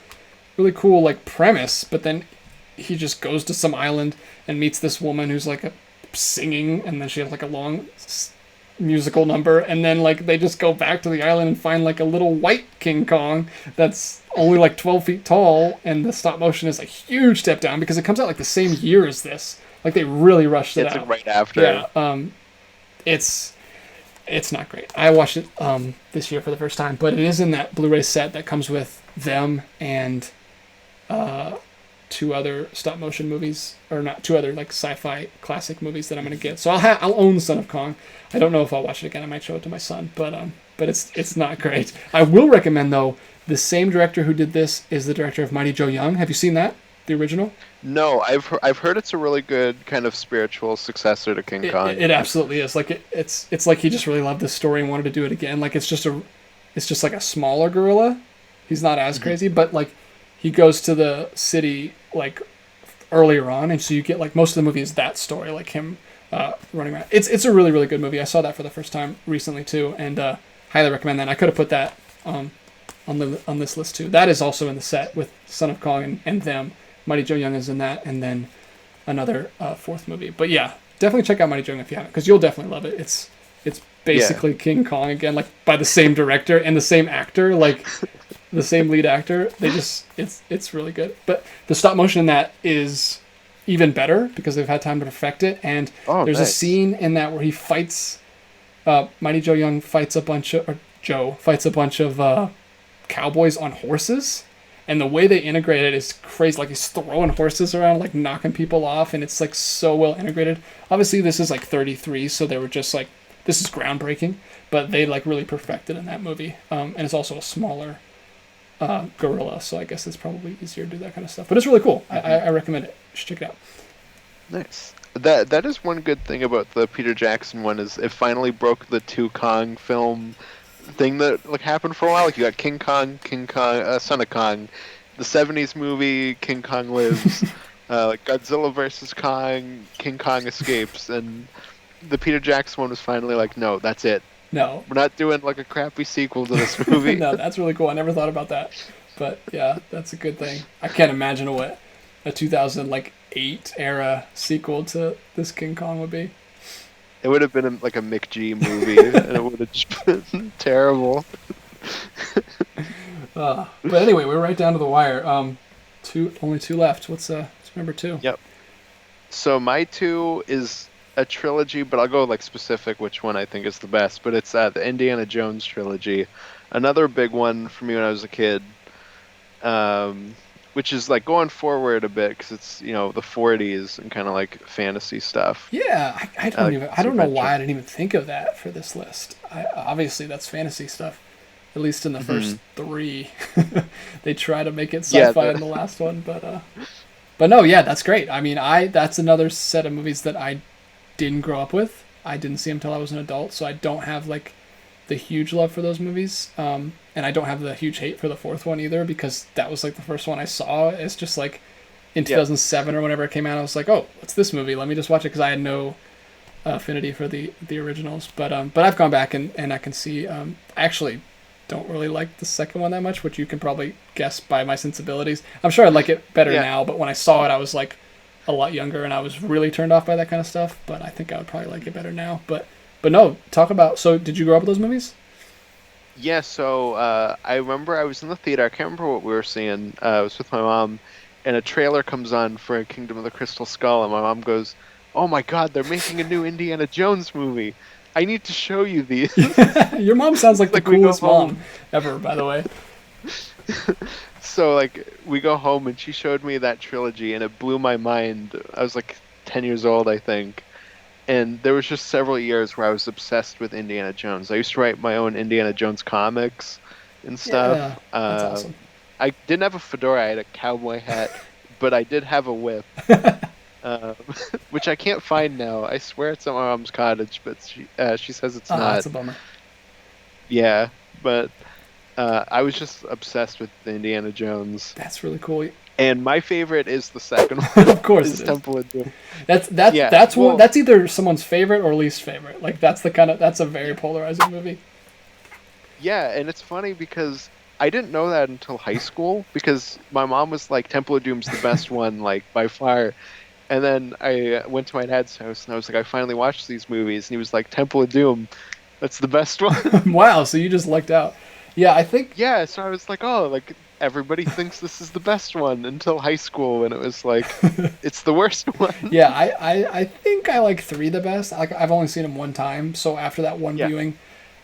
like premise, but then he just goes to some island and meets this woman who's like singing, and then she has like a long musical number, and then like they just go back to the island and find like a little white King Kong that's only like 12 feet tall, and the stop motion is a huge step down because it comes out like the same year as this. Like they really rushed it out. It's right after. Yeah. It's not great. I watched it this year for the first time, but it is in that Blu-ray set that comes with them and 2 other stop-motion movies, or not 2 other like sci-fi classic movies that I'm gonna get. So I'll own Son of Kong. I don't know if I'll watch it again. I might show it to my son, but it's not great. I will recommend though, the same director who did this is the director of Mighty Joe Young. Have you seen that? the original? No, I've heard it's a really good kind of spiritual successor to King Kong. It absolutely is. Like it's like he just really loved this story and wanted to do it again. Like it's just like a smaller gorilla. He's not as Hmm. crazy, but like he goes to the city like earlier on, and so you get like most of the movie is that story, like him running around. It's a really really good movie. I saw that for the first time recently too, and highly recommend that. I could have put that on this list too. That is also in the set with Son of Kong and them. Mighty Joe Young is in that, and then another fourth movie. But yeah, definitely check out Mighty Joe Young if you haven't, because you'll definitely love it. It's Yeah. basically King Kong again, like by the same director and the same actor, like the same lead actor. They just it's really good. But the stop motion in that is even better because they've had time to perfect it. And Oh, there's a nice. scene in that where he fights. Mighty Joe Young fights a bunch of or Joe fights a bunch of cowboys on horses. And the way they integrate it is crazy. Like he's throwing horses around, like knocking people off, and it's like so well integrated. Obviously, this is like 33, so they were just like, this is groundbreaking. But they like really perfected in that movie. And it's also a smaller gorilla, so I guess it's probably easier to do that kind of stuff. But it's really cool. Hmm. I recommend it. You should check it out. Nice. That is one good thing about the Peter Jackson one is it finally broke the two Kong film thing that like happened for a while. Like you got King Kong, Son of Kong, the '70s movie King Kong Lives, like Godzilla versus Kong, King Kong escapes, and the Peter Jackson one was finally like, no, that's it. No, We're not doing like a crappy sequel to this movie. no, that's really cool. I never thought about that, but yeah, that's a good thing. I can't imagine what a 2008 era sequel to this King Kong would be. It would have been like a Mick G movie, and it would have just been terrible. But anyway, we're right down to the wire. Only two left. What's number two? Yep. So my two is a trilogy, but I'll go like specific which one I think is the best. But it's the Indiana Jones trilogy, another big one for me when I was a kid. Which is like going forward a bit because it's the 40s and kind of like fantasy stuff. Yeah, Like I don't know why adventure. I didn't even think of that for this list. Obviously that's fantasy stuff. At least in the Hmm. first three, they try to make it Yeah. sci-fi in the last one, but no, yeah, that's great. I mean, I that's another set of movies that I didn't grow up with. I didn't see them until I was an adult, so I don't have like the huge love for those movies. And I don't have the huge hate for the fourth one either because that was like the first one I saw. It's just like in Yeah. 2007 or whenever it came out, I was like, oh, what's this movie? Let me just watch it because I had no affinity for the originals. But I've gone back and I can see. I actually don't really like the second one that much, which you can probably guess by my sensibilities. I'm sure I'd like it better Yeah. now, but when I saw it, I was like a lot younger and I was really turned off by that kind of stuff. But I think I would probably like it better now. But no, talk about. So did you grow up with those movies? Yeah. So I remember I was in the theater. I can't remember what we were seeing. I was with my mom, and a trailer comes on for Kingdom of the Crystal Skull, and my mom goes, "Oh my God, they're making a new Indiana Jones movie. I need to show you these." Your mom sounds like the Like we go coolest mom home. ever, by the way. So like we go home and she showed me that trilogy and it blew my mind. I was like 10 years old, I think. And there was just several years where I was obsessed with Indiana Jones. I used to write my own Indiana Jones comics and Yeah, stuff. that's awesome. I didn't have a fedora, I had a cowboy hat, but I did have a whip, um, which I can't find now. I swear it's at my mom's cottage, but she says it's Ah, not. that's a bummer. Yeah, but I was just obsessed with Indiana Jones. That's really cool. And my favorite is the second one, Of course is it is. Temple of Doom. Yeah, That's one. well, That's either someone's favorite or least favorite. Like that's a very yeah, polarizing movie. yeah, and it's funny because I didn't know that until high school because my mom was like, Temple of Doom's the best one, like by far. And then I went to my dad's house and I was like, I finally watched these movies, and he was like, Temple of Doom, that's the best one. Wow, so you just lucked out. Yeah, I think. Yeah, so I was like, oh, like everybody thinks this is the best one until high school when it was like, it's the worst one. Yeah, I think I like three the best. Like I've only seen them one time, so after that one Yeah. viewing,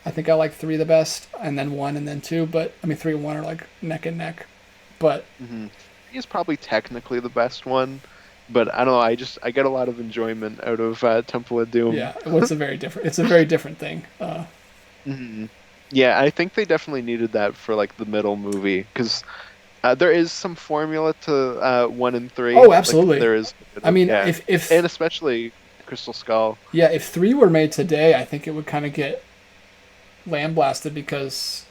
I think I like three the best, and then one, and then two. But I mean, three and one are like neck and neck. But Hmm. He's probably technically the best one, but I don't know. I get a lot of enjoyment out of Temple of Doom. yeah, what's a very different. It's a very different thing. Hmm. Yeah, I think they definitely needed that for like the middle movie because There is some formula to 1 and 3. Oh, Like absolutely. there is, I mean, yeah, if and especially Crystal Skull. yeah, if 3 were made today, I think it would kind of get lambasted because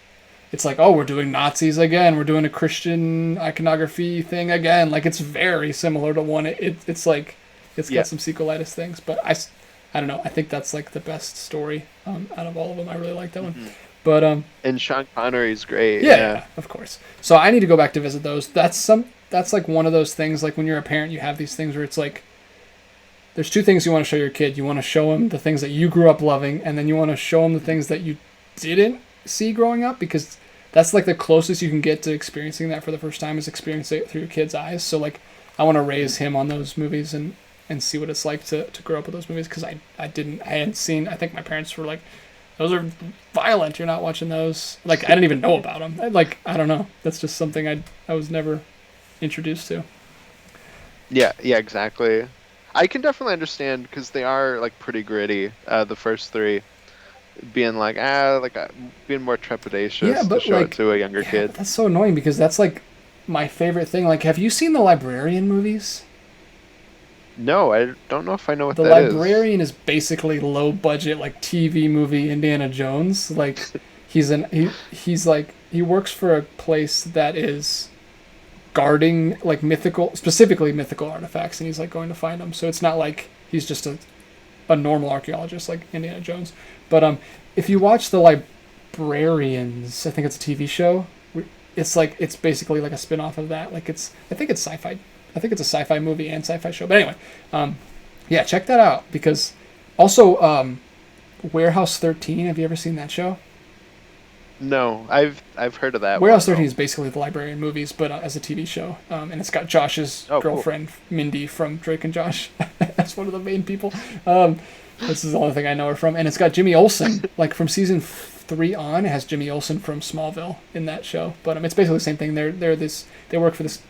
it's like, oh, we're doing Nazis again. We're doing a Christian iconography thing again. Like, it's very similar to 1. It's like, it's Yeah. got some sequelitis things, but I don't know. I think that's like the best story out of all of them. I really like that one. But And Sean Connery's great. yeah, Yeah. of course. So I need to go back to visit those. That's like one of those things. Like when you're a parent, you have these things where it's like, there's two things you want to show your kid. You want to show him the things that you grew up loving, and then you want to show him the things that you didn't see growing up, because that's like the closest you can get to experiencing that for the first time, is experiencing it through your kid's eyes. So like, I want to raise him on those movies and see what it's like to grow up with those movies, because I hadn't seen. I think my parents were like, those are violent. You're not watching those. Like, I didn't even know about them. I don't know. That's just something I was never introduced to. Yeah, yeah, exactly. I can definitely understand because they are like pretty gritty. The first 3 being like being more trepidatious Yeah, to but show like, it to a younger yeah, kid. but that's so annoying because that's like my favorite thing. Like, have you seen the Librarian movies? No, I don't know if I know what The that is. Librarian is basically low budget like TV movie Indiana Jones. Like, he's like, he works for a place that is guarding like specifically mythical artifacts, and he's like going to find them. So it's not like he's just a normal archaeologist like Indiana Jones. But if you watch the Librarians, I think it's a TV show. It's like, it's basically like a spin-off of that. Like, I think it's sci-fi. I think it's a sci-fi movie and sci-fi show. But anyway, yeah, check that out, because also Warehouse 13. Have you ever seen that show? No, I've heard of that Warehouse one, 13 though. is basically The Librarian movies, but as a TV show. And it's got Josh's Oh, cool. girlfriend, Mindy, from Drake and Josh. That's one of the main people. This is the only thing I know her from. And it's got Jimmy Olsen, like from season 3 on. It has Jimmy Olsen from Smallville in that show. But it's basically the same thing. They work for this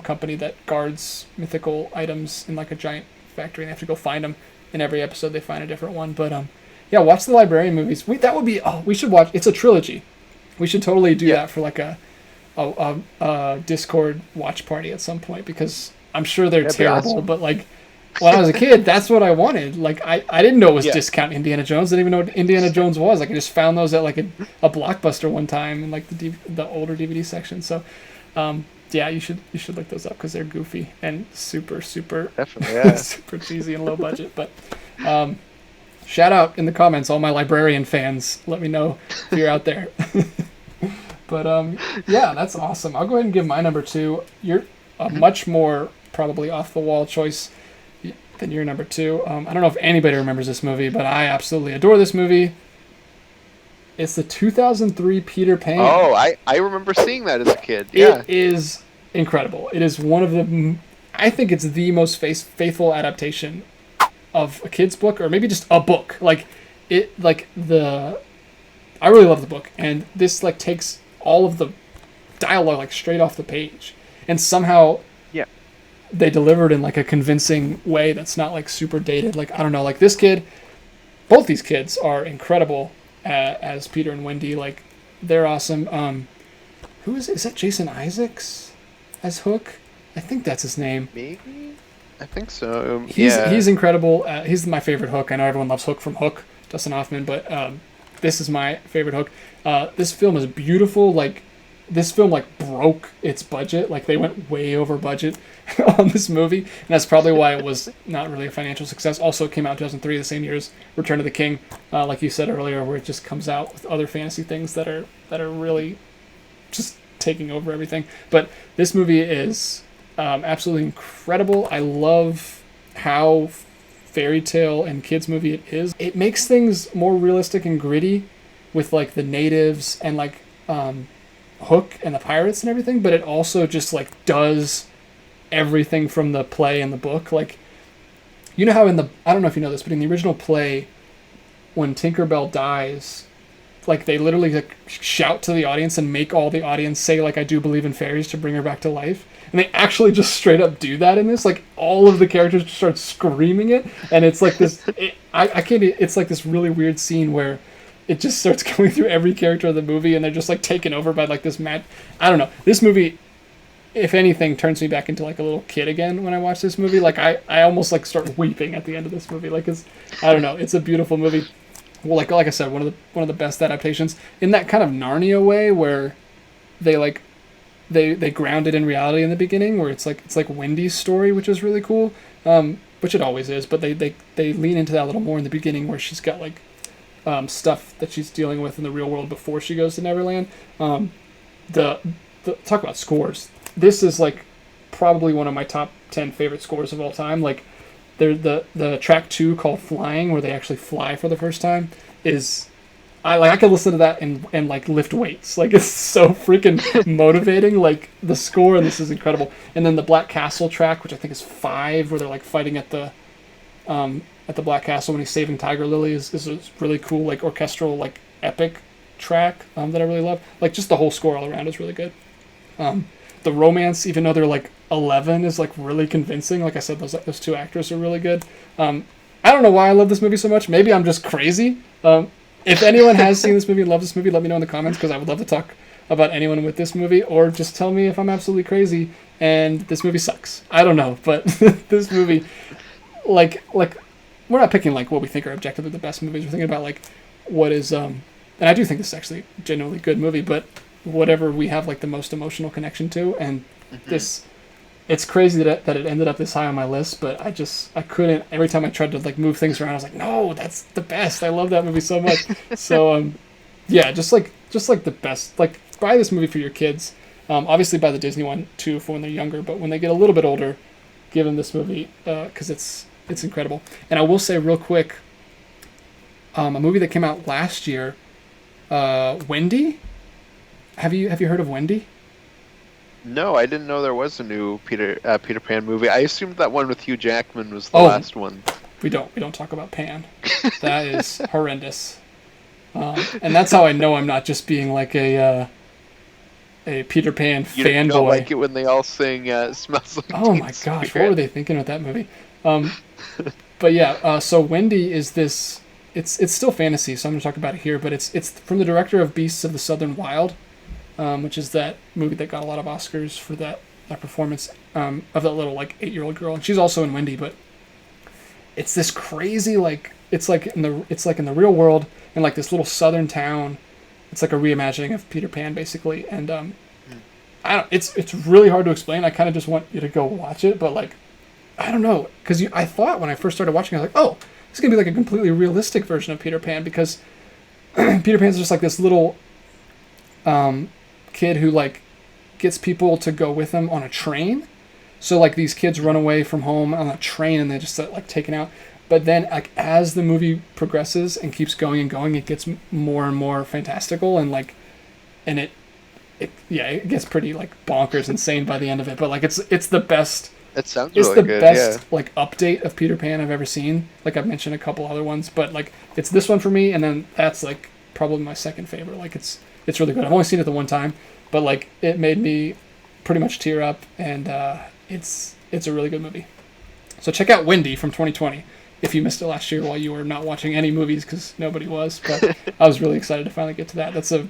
company that guards mythical items in like a giant factory, and they have to go find them. In every episode, they find a different one. But yeah, watch the Librarian movies. That would be. Oh, we should watch. It's a trilogy. We should totally do that for like a Discord watch party at some point, because I'm sure they're That'd be terrible. awesome. But like, when I was a kid, that's what I wanted. Like, I didn't know it was Yeah. discount Indiana Jones. I didn't even know what Indiana Jones was. Like, I just found those at like a Blockbuster one time in like the older DVD section. So, yeah, you should look those up because they're goofy and super Definitely, yeah. super cheesy and low budget. But shout out in the comments, all my Librarian fans. Let me know if you're out there. But yeah, that's awesome. I'll go ahead and give my number 2. You're a much more probably off the wall choice than your number 2. I don't know if anybody remembers this movie, but I absolutely adore this movie. It's the 2003 Peter Pan. Oh, I remember seeing that as a kid. Yeah. It is incredible. It is one of the, I think it's the most faithful adaptation of a kid's book, or maybe just a book. Like, I really love the book, and this like takes all of the dialogue like straight off the page, and somehow Yeah. they delivered in like a convincing way that's not like super dated. Like, I don't know, like this kid, both these kids are incredible as Peter and Wendy. Like, they're awesome. Who is that? Jason Isaacs as Hook? I think that's his name. Maybe? I think so. He's incredible. He's my favorite Hook. I know everyone loves Hook from Hook, Dustin Hoffman, but this is my favorite Hook. This film is beautiful. Like, this film like broke its budget. Like, they went way over budget on this movie, and that's probably why it was not really a financial success. Also, it came out in 2003, the same year as Return of the King, like you said earlier, where it just comes out with other fantasy things that are really just taking over everything. But this movie is absolutely incredible. I love how fairy tale and kids movie it is. It makes things more realistic and gritty with like the natives and like Hook and the pirates and everything, but it also just like does everything from the play and the book. Like, you know how I don't know if you know this, but in the original play, when Tinkerbell dies, like they literally like shout to the audience and make all the audience say like, "I do believe in fairies," to bring her back to life. And they actually just straight up do that in this. Like, all of the characters just start screaming it, and it's like this. I can't. It's like this really weird scene where it just starts going through every character of the movie, and they're just like taken over by like this mad. I don't know. This movie if anything, turns me back into like a little kid again when I watch this movie. Like I almost like start weeping at the end of this movie. Like it's, I don't know, it's a beautiful movie. Well, like I said, one of the best adaptations in that kind of Narnia way where they like they ground it in reality in the beginning, where it's like Wendy's story, which is really cool. Which it always is, but they lean into that a little more in the beginning, where she's got like stuff that she's dealing with in the real world before she goes to Neverland. The talk about scores. This is like probably one of my top 10 favorite scores of all time. Like the track 2 called Flying, where they actually fly for the first time, is I could listen to that and like lift weights. Like it's so freaking motivating. Like the score in this is incredible. And then the Black Castle track, which I think is 5, where they're like fighting at the Black Castle when he's saving Tiger Lily, is a really cool like orchestral like epic track that I really love. Like just the whole score all around is really good. The romance, even though they're like 11, is like really convincing. Like I said, those 2 actors are really good. I don't know why I love this movie so much. Maybe I'm just crazy. If anyone has seen this movie and loves this movie, let me know in the comments, because I would love to talk about anyone with this movie, or just tell me if I'm absolutely crazy and this movie sucks. I don't know, but this movie, like we're not picking like what we think are objectively the best movies. We're thinking about like what is and I do think this is actually a genuinely good movie, but whatever we have like the most emotional connection to, and this, it's crazy that it ended up this high on my list, but I couldn't. Every time I tried to like move things around, I was like, no, that's the best. I love that movie so much. So yeah, just like the best. Like buy this movie for your kids. Obviously buy the Disney one too for when they're younger, but when they get a little bit older, give them this movie because it's incredible. And I will say real quick, a movie that came out last year, Wendy. Have you heard of Wendy? No, I didn't know there was a new Peter Pan movie. I assumed that one with Hugh Jackman was the last one. We don't talk about Pan. That is horrendous. And that's how I know I'm not just being like a Peter Pan fanboy. You don't like it when they all sing "Smells Like Oh Teen my gosh, Spirit." what were they thinking with that movie? But yeah, so Wendy is this. It's still fantasy, so I'm going to talk about it here. But it's from the director of Beasts of the Southern Wild. Which is that movie that got a lot of Oscars for that performance of that little like 8-year-old girl, and she's also in Wendy. But it's this crazy like it's like in the real world, in like this little southern town. It's like a reimagining of Peter Pan basically, and I don't. It's really hard to explain. I kind of just want you to go watch it, but like I don't know, because I thought when I first started watching, I was like, oh, this is gonna be like a completely realistic version of Peter Pan, because Peter Pan's just like this little kid who like gets people to go with him on a train. So like these kids run away from home on a train and they just like taken out. But then like as the movie progresses and keeps going and going, it gets more and more fantastical, and like it gets pretty like bonkers insane by the end of it. But like it's the best. It sounds it's really the good, best yeah. like update of Peter Pan I've ever seen. Like I've mentioned a couple other ones, but like it's this one for me, and then that's like probably my second favorite. Like it's really good. I've only seen it the one time, but like it made me pretty much tear up, and it's a really good movie. So check out Wendy from 2020 if you missed it last year while you were not watching any movies, because nobody was. But I was really excited to finally get to that. That's a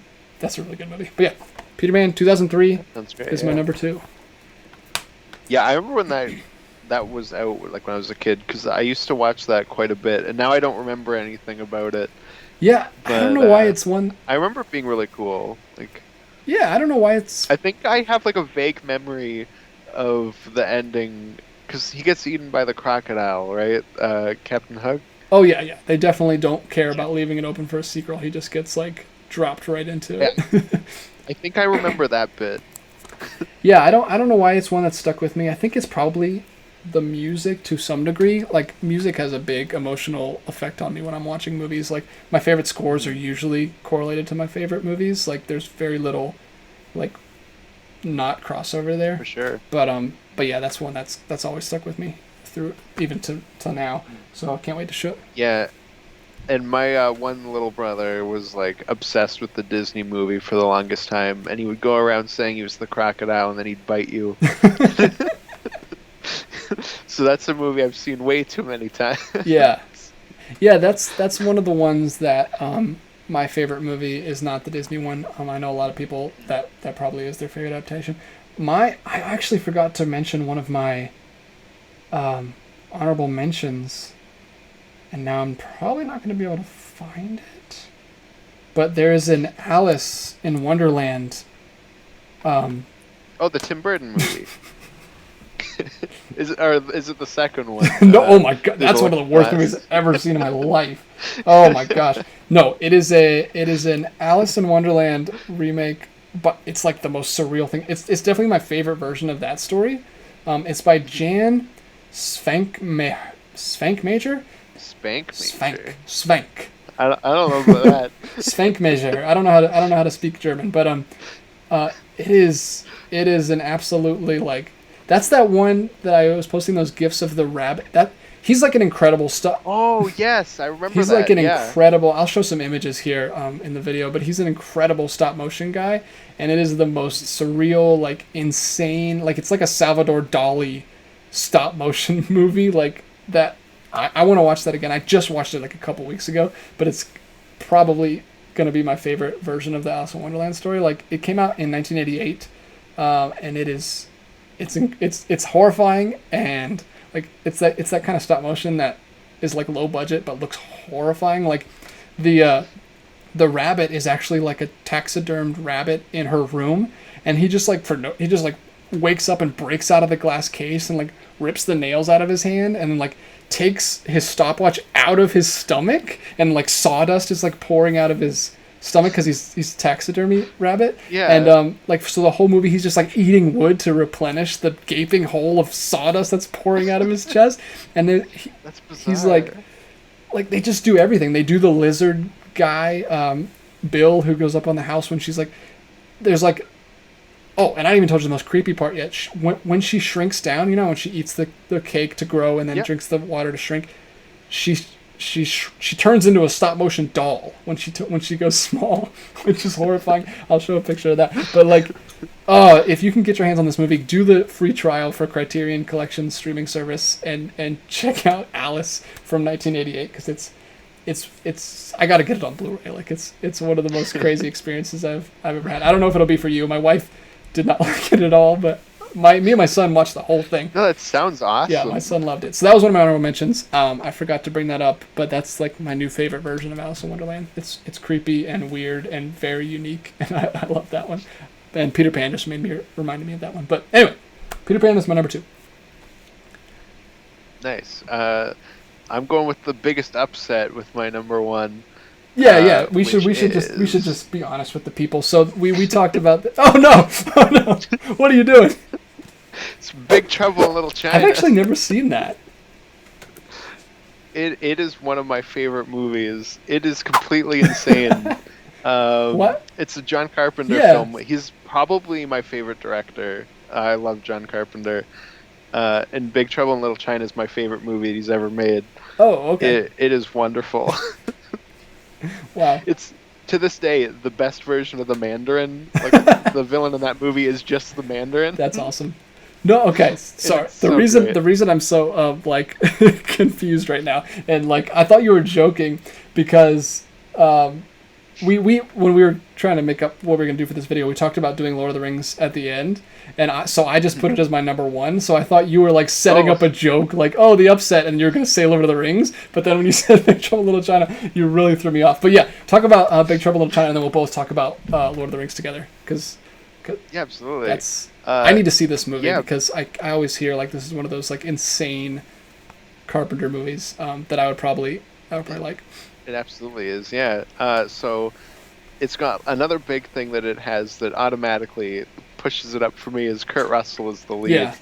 really good movie. But yeah, Peter Pan 2003 is my number 2. Yeah, I remember when that was out, like when I was a kid, because I used to watch that quite a bit, and now I don't remember anything about it. Yeah, But, I don't know why it's one. I remember it being really cool. Like, Yeah, I don't know why it's. I think I have like a vague memory of the ending, because he gets eaten by the crocodile, right? Captain Hug. Oh yeah. They definitely don't care about leaving it open for a sequel. He just gets like dropped right into it. I think I remember that bit. Yeah, I don't know why it's one that stuck with me. I think it's probably the music to some degree. Like music has a big emotional effect on me when I'm watching movies. Like my favorite scores are usually correlated to my favorite movies. Like there's very little like not crossover there. For sure. But yeah, that's one that's always stuck with me through even to now. So I can't wait to show. Yeah. And my one little brother was like obsessed with the Disney movie for the longest time, and he would go around saying he was the crocodile, and then he'd bite you. So that's a movie I've seen way too many times. Yeah, that's one of the ones that my favorite movie is not the Disney one. I know a lot of people that probably is their favorite adaptation. I actually forgot to mention one of my honorable mentions, and now I'm probably not going to be able to find it. But there is an Alice in Wonderland. Um, Oh, the Tim Burton movie. Is it the second one? no, oh my god, There's a that's one of the Looking worst Glass. movies I've ever seen in my life. Oh my gosh, no, it is an Alice in Wonderland remake, but it's like the most surreal thing. It's definitely my favorite version of that story. It's by Jan Svankmajer. Spank Svank Major. Svank I don't know about that. Svankmajer. I don't know how to speak German, but it is an absolutely like that's that one that I was posting those gifs of the rabbit. That he's like an incredible stuff. Oh yes, I remember He's that. like an Yeah. incredible. I'll show some images here in the video, but he's an incredible stop motion guy, and it is the most surreal, like insane, like it's like a Salvador Dali stop motion movie, like that. I want to watch that again. I just watched it like a couple weeks ago, but it's probably gonna be my favorite version of the Alice in Wonderland story. Like it came out in 1988, and it's horrifying and like it's that kind of stop motion that is like low budget but looks horrifying. Like the the rabbit is actually like a taxidermed rabbit in her room, and he just like he just like wakes up and breaks out of the glass case and like rips the nails out of his hand and then like takes his stopwatch out of his stomach and like sawdust is like pouring out of his stomach because he's taxidermy rabbit. Yeah. And like so the whole movie he's just like eating wood to replenish the gaping hole of sawdust that's pouring out of his chest. And then That's bizarre. he's like they just do everything. They do the lizard guy, Bill, who goes up on the house when she's like, there's like, oh, and I didn't even told you the most creepy part yet. When she shrinks down, you know, when she eats the cake to grow and then Yep. drinks the water to shrink, she turns into a stop motion doll when she goes small, which is horrifying. I'll show a picture of that. But like, if you can get your hands on this movie, do the free trial for Criterion Collection streaming service and check out Alice from 1988 because it's I gotta get it on Blu-ray. Like it's one of the most crazy experiences I've ever had. I don't know if it'll be for you. My wife did not like it at all, but me and my son watched the whole thing. No, that sounds awesome. Yeah, my son loved it. So that was one of my honorable mentions. I forgot to bring that up, but that's like my new favorite version of Alice in Wonderland. It's creepy and weird and very unique, and I love that one. And Peter Pan just reminded me of that one. But anyway, Peter Pan is my number 2. Nice. I'm going with the biggest upset with my number 1. Yeah. We should just be honest with the people. So we talked about. Oh no! What are you doing? It's Big Trouble in Little China. I've actually never seen that. It is one of my favorite movies. It is completely insane. What? It's a John Carpenter Yeah. film. He's probably my favorite director. I love John Carpenter. And Big Trouble in Little China is my favorite movie he's ever made. Oh, okay. It is wonderful. Wow. It's to this day the best version of the Mandarin. Like the villain in that movie is just the Mandarin. That's awesome. No, okay. Sorry. It's so great. The reason I'm so like confused right now, and like I thought you were joking because we when we were trying to make up what we were gonna do for this video, we talked about doing Lord of the Rings at the end, and I just put it as my number 1. So I thought you were like setting up a joke, like the upset, and you're gonna say Lord of the Rings. But then when you said Big Trouble in Little China, you really threw me off. But yeah, talk about Big Trouble in Little China, and then we'll both talk about Lord of the Rings together because Yeah, absolutely. that's. I need to see this movie because I always hear like this is one of those like insane Carpenter movies that I would probably like. It absolutely is, yeah. So it's got another big thing that it has that automatically pushes it up for me is Kurt Russell is the lead. Yeah.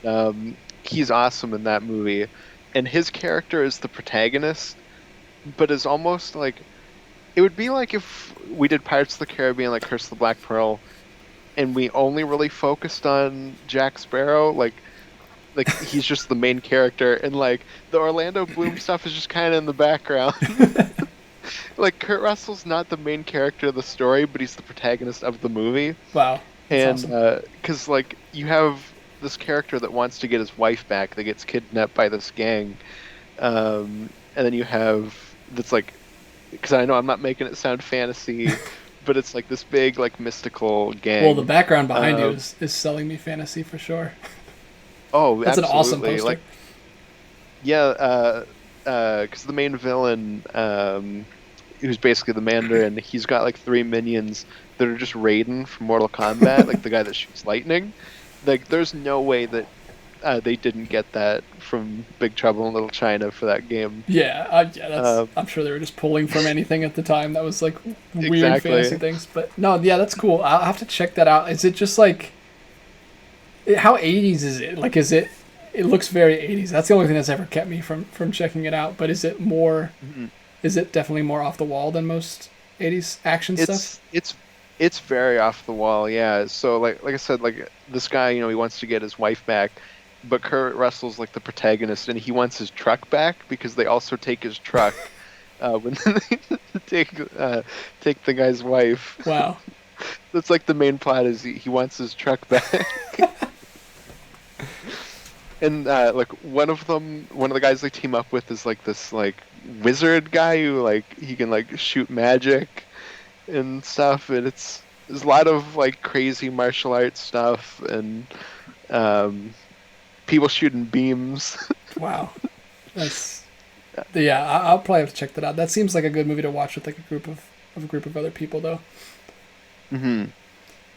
And he's awesome in that movie. And his character is the protagonist, but is almost like... It would be like if we did Pirates of the Caribbean, like Curse of the Black Pearl, and we only really focused on Jack Sparrow, like he's just the main character, and like the Orlando Bloom stuff is just kind of in the background. Like Kurt Russell's not the main character of the story, but he's the protagonist of the movie. Wow. That's And awesome. because like you have this character that wants to get his wife back, that gets kidnapped by this gang, and then you have that's like, because I know I'm not making it sound fantasy, but it's like this big like mystical Well, the gang. background behind you Um, is selling me fantasy for sure. oh, That's an awesome absolutely. poster. Like yeah, because the main villain, who's basically the Mandarin, he's got like three minions that are just Raiden from Mortal Kombat, like the guy that shoots lightning. Like, there's no way that they didn't get that from Big Trouble in Little China for that game. Yeah, yeah. That's. Um, I'm sure they were just pulling from anything at the time that was like weird fantasy exactly. things. But no, yeah, that's cool. I'll have to check that out. Is it just like how 80s is it? Like, is it? It looks very 80s. That's the only thing that's ever kept me from checking it out. But is it more? Mhm. Is it definitely more off the wall than most 80s action stuff? It's very off the wall, yeah. So like I said, like this guy, he wants to get his wife back, but Kurt Russell's like the protagonist, and he wants his truck back because they also take his truck when they take the guy's wife. Wow. That's like the main plot is he wants his truck back. And like one of the guys they team up with is like this like wizard guy who like he can like shoot magic and stuff, and there's a lot of like crazy martial arts stuff and um, people shooting beams. Wow. That's yeah. I'll probably have to check that out. That seems like a good movie to watch with like a group of other people though. hmm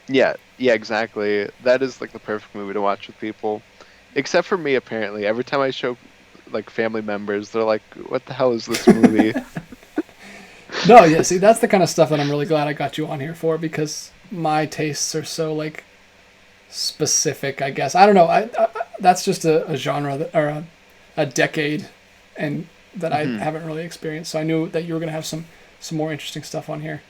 Yeah, yeah, exactly. That is like the perfect movie to watch with people, except for me. Apparently, every time I show like family members, they're like, "What the hell is this movie?" No, yeah. See, that's the kind of stuff that I'm really glad I got you on here for because my tastes are so like specific. I guess I don't know. That's just a genre or a decade, and that I hmm haven't really experienced. So I knew that you were gonna have some more interesting stuff on here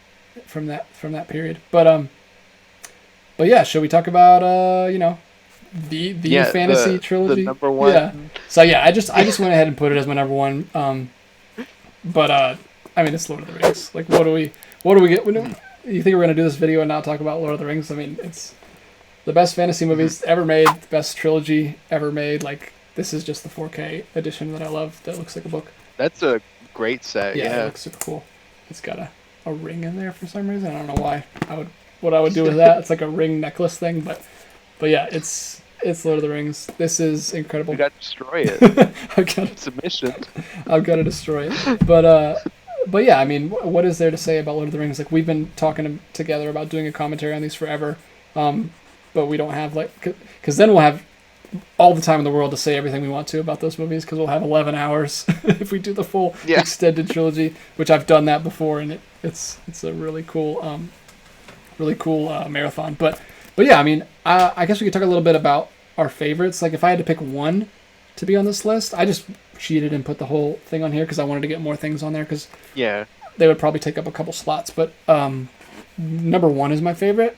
from that period. But yeah, should we talk about the Yeah, fantasy the trilogy? number Yeah. one. So yeah, I just went ahead and put it as my number one. But I mean, it's Lord of the Rings. Like, what do we get? You think we're gonna do this video and not talk about Lord of the Rings? I mean, it's the best fantasy Mhm. movies ever made, the best trilogy ever made. Like, this is just the 4K edition that I love. That looks like a book. That's a great set. Yeah, it Yeah. looks super cool. It's got a ring in there for some reason. I don't know why. What I would do with that. It's like a ring necklace thing, but yeah, it's Lord of the Rings. This is We incredible. got to destroy it. I've got Submission. I've got to destroy it. But yeah, I mean, what is there to say about Lord of the Rings? Like, we've been talking together about doing a commentary on these forever, but we don't have like because then we'll have all the time in the world to say everything we want to about those movies because we'll have 11 hours if we do the full Yeah. extended trilogy, which I've done that before, and it's a really cool marathon. But yeah, I mean, I guess we could talk a little bit about our favorites. Like, if I had to pick one to be on this list, I just cheated and put the whole thing on here because I wanted to get more things on there because Yeah. they would probably take up a couple slots. But number one is my favorite,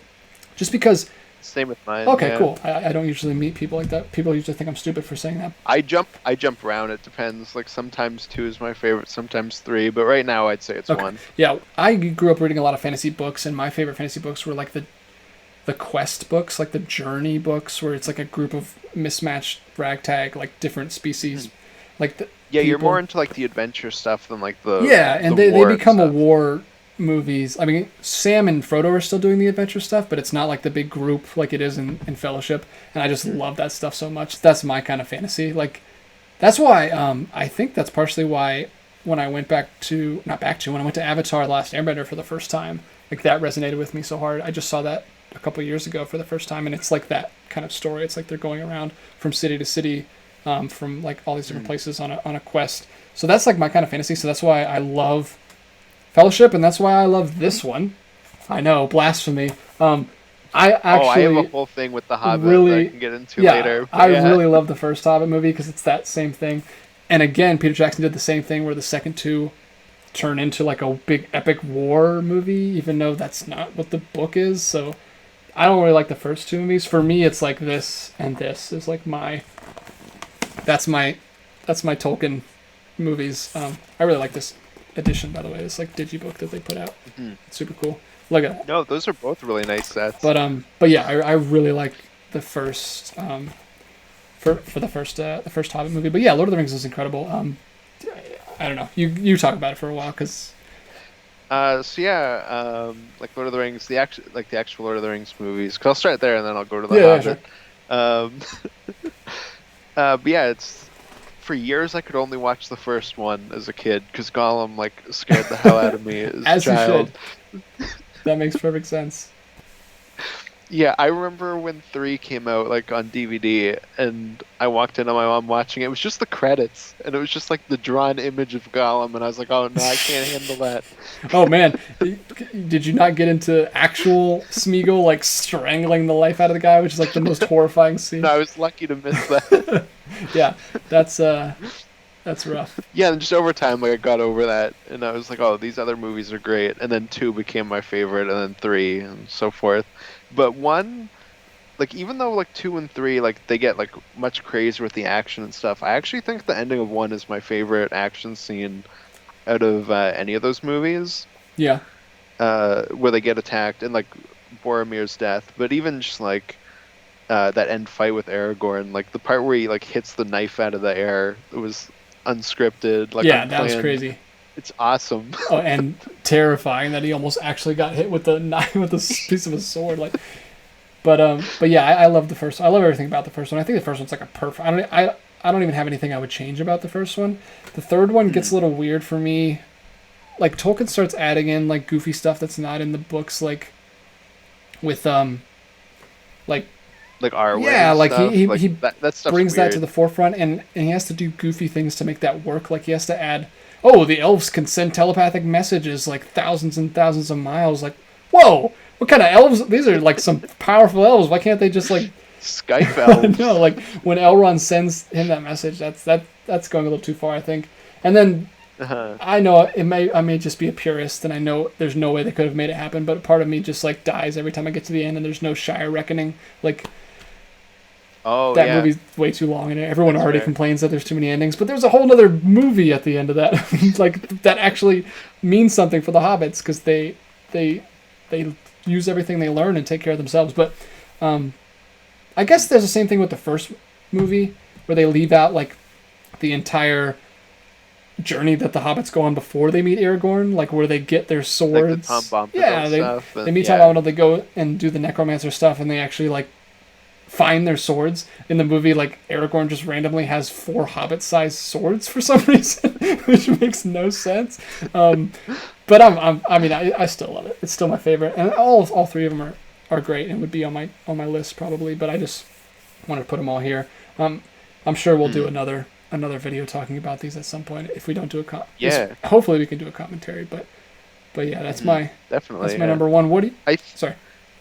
just because. Same with mine. Okay, Yeah. cool. I don't usually meet people like that. People usually think I'm stupid for saying that. I jump around. It depends. Like sometimes two is my favorite, sometimes three. But right now, I'd say it's Okay. one. Yeah, I grew up reading a lot of fantasy books, and my favorite fantasy books were like the quest books, like the journey books, where it's like a group of mismatched ragtag, like different species, like the Yeah, you're people. more into like the adventure stuff than like Yeah, and the they war and become a stuff. war movies. I mean, Sam and Frodo are still doing the adventure stuff, but it's not like the big group like it is in Fellowship. And I just love that stuff so much. That's my kind of fantasy. Like, that's why I think that's partially why when I went when I went to Avatar: The Last Airbender for the first time, like that resonated with me so hard. I just saw that a couple years ago for the first time, and it's like that kind of story. It's like they're going around from city to city, from like all these different places on a quest. So that's like my kind of fantasy. So that's why I love Fellowship, and that's why I love this one. I know, blasphemy. I Oh, I have a actually whole thing with the Hobbit that I really, can get into yeah, later. But I yeah. really love the first Hobbit movie because it's that same thing. And again, Peter Jackson did the same thing where the second two turn into like a big epic war movie, even though that's not what the book is. So I don't really like the first two movies. For me, it's like this and this is like that's my Tolkien movies. I really like this edition, by the way. It's like digibook that they put out. Mhm. It's super cool. Look at that. No, those are both really nice sets. But yeah, I really like the first for the first Hobbit movie. But yeah, Lord of the Rings is incredible. I don't know. You talk about it for a while because So yeah, like Lord of the Rings, the actual Lord of the Rings movies. 'Cause I'll start there and then I'll go to The Yeah, yeah, sure. Hobbit. Um, but yeah, it's for years I could only watch the first one as a kid because Gollum like scared the hell out of me as a As you should. child. That makes perfect sense. Yeah, I remember when 3 came out like on DVD and I walked in on my mom watching it. It was just the credits and it was just like the drawn image of Gollum and I was like, "Oh no, I can't handle that." Oh man, did you not get into actual Smeagol like strangling the life out of the guy, which is like the most horrifying No, scene? I was lucky to miss that. Yeah, that's uh, that's rough. Yeah, and just over time, like I got over that, and I was like, "Oh, these other movies are great." And then 2 became my favorite, and then 3, and so forth. But 1, like even though like 2 and 3, like they get like much crazier with the action and stuff, I actually think the ending of 1 is my favorite action scene out of any of those movies, Yeah, where they get attacked and like Boromir's death. But even just like that end fight with Aragorn, like the part where he like hits the knife out of the air, it was unscripted, like yeah, that was unplanned. crazy. It's awesome. Oh, and terrifying that he almost actually got hit with the knife with a piece of a sword. Like, but yeah, I love the first. I love everything about the first one. I think the first one's like a perfect. I don't even have anything I would change about the first one. The third one gets Hmm. a little weird for me. Like Tolkien starts adding in like goofy stuff that's not in the books, like with like Like our way yeah, like stuff, like he that stuff's brings that to weird. the forefront, and he has to do goofy things to make that work. Like he has to add, oh, the elves can send telepathic messages like thousands and thousands of miles. Like, whoa, what kind of elves? These are like some powerful elves. Why can't they just like Skype no? elves. Like when Elrond sends him that message, that's going a little too far, I think. And then Uh-huh. I know I may just be a purist, and I know there's no way they could have made it happen. But part of me just like dies every time I get to the end, and there's no Shire reckoning. Like Oh that yeah, movie's way too long, and everyone that's already fair. complains that there's too many endings. But there's a whole other movie at the end of that, like that actually means something for the hobbits because they they use everything they learn and take care of themselves. But I guess there's the same thing with the first movie where they leave out like the entire journey that the hobbits go on before they meet Aragorn, like where they get their Like the Tom swords. Bombadil Yeah, stuff, they and meet Tom yeah. Bombadil, they go and do the necromancer stuff, and they actually like find their swords. In the movie, like Aragorn just randomly has 4 hobbit-sized swords for some reason, which makes no sense. Um, but I mean, I still love it. It's still my favorite, and all 3 of them are great and would be on my list probably. But I just wanted to put them all here. I'm sure we'll do Hmm. another video talking about these at some point if we don't do a Yeah. hopefully we can do a commentary. But yeah, Hmm. that's Definitely. my Yeah. number one. What do you? I th- Sorry.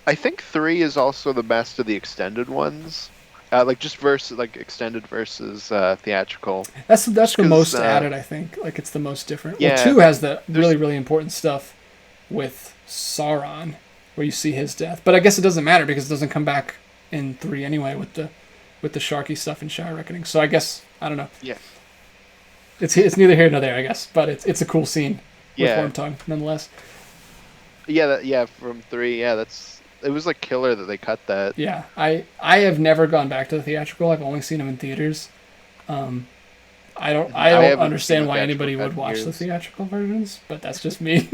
I think 3 is also the best of the extended ones. Like just versus like extended versus theatrical. That's Just the because most added, I think. Like it's the most different. Well, yeah, two has the there's really important stuff with Sauron, where you see his death. But I guess it doesn't matter because it doesn't come back in 3 anyway with the Sharky stuff and Shire Reckoning. So I guess I don't know. yeah. It's neither here nor there, I guess. But it's a cool scene with Yeah. Wormtongue nonetheless. Yeah, from 3. Yeah, that's it was like killer that they cut that. Yeah, I have never gone back to the theatrical. I've only seen them in theaters. Um, Mhm. I I don't haven't seen the understand why theatrical anybody cut would in watch the years. theatrical versions, but that's just me.